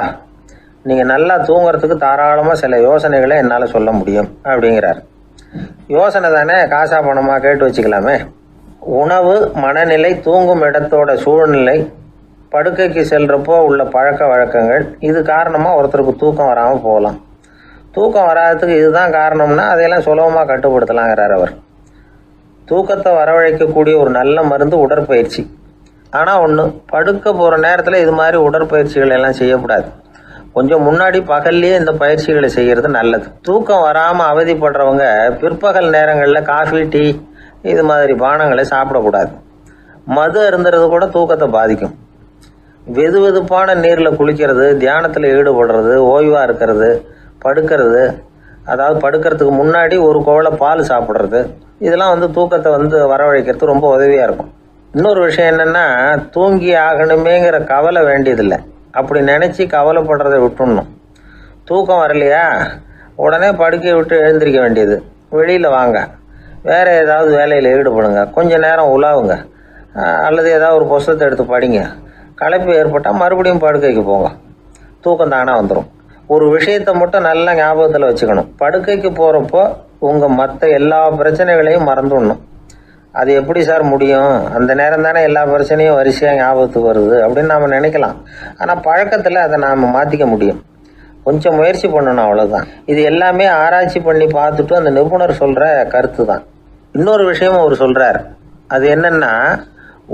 நீங்கள் நல்லா தூங்குறதுக்கு தாராளமாக சில யோசனைகளை என்னால் சொல்ல முடியும் அப்படிங்கிறார். யோசனை தானே, காசா பணமாக கேட்டு வச்சுக்கலாமே. உணவு, மனநிலை, தூங்கும் இடத்தோட சூழ்நிலை, படுக்கைக்கு செல்கிறப்போ உள்ள பழக்க வழக்கங்கள், இது காரணமாக ஒருத்தருக்கு தூக்கம் வராமல் போகலாம். தூக்கம் வராததுக்கு இதுதான் காரணம்னா அதையெல்லாம் சுலபமாக கட்டுப்படுத்தலாங்கிறார் அவர். தூக்கத்தை வரவழைக்கக்கூடிய ஒரு நல்ல மருந்து உடற்பயிற்சி. ஆனால் ஒன்று, படுக்க போகிற நேரத்தில் இது மாதிரி உடற்பயிற்சிகள் எல்லாம் செய்யக்கூடாது. கொஞ்சம் முன்னாடி பகல்லையே இந்த பயிற்சிகளை செய்கிறது நல்லது. தூக்கம் வராமல் அவதிப்படுறவங்க பிற்பகல் நேரங்களில் காஃபி, டீ இது மாதிரி பானங்களை சாப்பிடக்கூடாது. மது அருந்துறது கூட தூக்கத்தை பாதிக்கும். வெது வெதுப்பான நீரில் குளிக்கிறது, தியானத்தில் ஈடுபடுறது, ஓய்வாக இருக்கிறது, படுக்கிறது, அதாவது படுக்கிறதுக்கு முன்னாடி ஒரு கோவலை பால் சாப்பிட்றது, இதெல்லாம் தூக்கத்தை வரவழைக்கிறது ரொம்ப உதவியாக இருக்கும். இன்னொரு விஷயம் என்னென்னா, தூங்கி ஆகணுமேங்கிற கவலை வேண்டியதில்லை. அப்படி நினச்சி கவலைப்படுறதை விட்டுடணும். தூக்கம் வரலையா, உடனே படுக்கையை விட்டு எழுந்திரிக்க வேண்டியது. வெளியில் வாங்க, வேறு ஏதாவது வேலையில் ஈடுபடுங்க, கொஞ்சம் நேரம் உலாவுங்க, அல்லது ஏதாவது ஒரு புஸ்தகத்தை எடுத்து படிங்க. களைப்பு ஏற்பட்டால் மறுபடியும் படுக்கைக்கு போங்க, தூக்கம் தானே வந்துடும். ஒரு விஷயத்தை மட்டும் நல்லா ஞாபகத்தில் வச்சுக்கணும். படுக்கைக்கு போகிறப்போ உங்கள் மற்ற எல்லா பிரச்சனைகளையும் மறந்துடணும். அது எப்படி சார் முடியும், அந்த நேரம் தானே எல்லா பிரச்சனையும் வரிசையாக ஞாபகத்துக்கு வருது அப்படின்னு நாம் நினைக்கலாம். ஆனால் பழக்கத்தில் அதை நாம் மாற்றிக்க முடியும். கொஞ்சம் முயற்சி பண்ணணும், அவ்வளோதான். இது எல்லாமே ஆராய்ச்சி பண்ணி பார்த்துட்டு அந்த நிபுணர் சொல்கிற கருத்து தான். இன்னொரு விஷயமும் அவர் சொல்கிறார். அது என்னென்னா,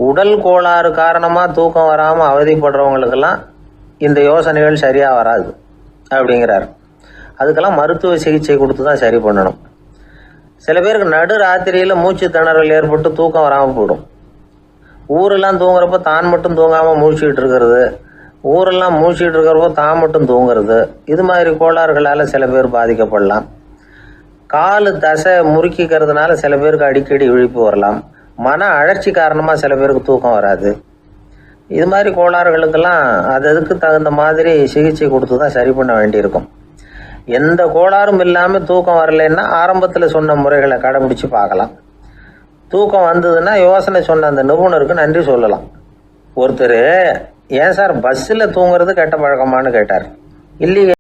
உடல் கோளாறு காரணமாக தூக்கம் வராமல் அவதிப்படுறவங்களுக்கெல்லாம் இந்த யோசனைகள் சரியாக வராது அப்படிங்கிறார். அதுக்கெல்லாம் மருத்துவ சிகிச்சை கொடுத்து தான் சரி பண்ணணும். சில பேருக்கு நடு ராத்திரியில் மூச்சு திணறல் ஏற்பட்டு தூக்கம் வராமல் போயிடும். ஊரெல்லாம் தூங்குறப்போ தான் மட்டும் தூங்காமல் மூழ்கிட்டு இருக்கிறது, ஊரெல்லாம் மூழ்கிட்டு இருக்கிறப்போ தான் மட்டும் தூங்குறது, இது மாதிரி கோளாறுகளால் சில பேர் பாதிக்கப்படலாம். கால் தசை முறுக்கிக்கிறதுனால சில பேருக்கு அடிக்கடி விழிப்பு வரலாம். மன அழற்சி காரணமாக சில பேருக்கு தூக்கம் வராது. இது மாதிரி கோளாறுகளுக்கெல்லாம் அதுக்கு தகுந்த மாதிரி சிகிச்சை கொடுத்து தான் சரி பண்ண வேண்டியிருக்கும். எந்த கோளாறும் இல்லாமல் தூக்கம் வரலைன்னா ஆரம்பத்தில் சொன்ன முறைகளை கடைபிடிச்சு பார்க்கலாம். தூக்கம் வந்ததுன்னா யோசனை சொன்ன அந்த நிபுணருக்கு நன்றி சொல்லலாம். ஒருத்தர், ஏன் சார் பஸ்ஸில் தூங்குறது கெட்ட பழக்கமானு கேட்டார். இல்லையே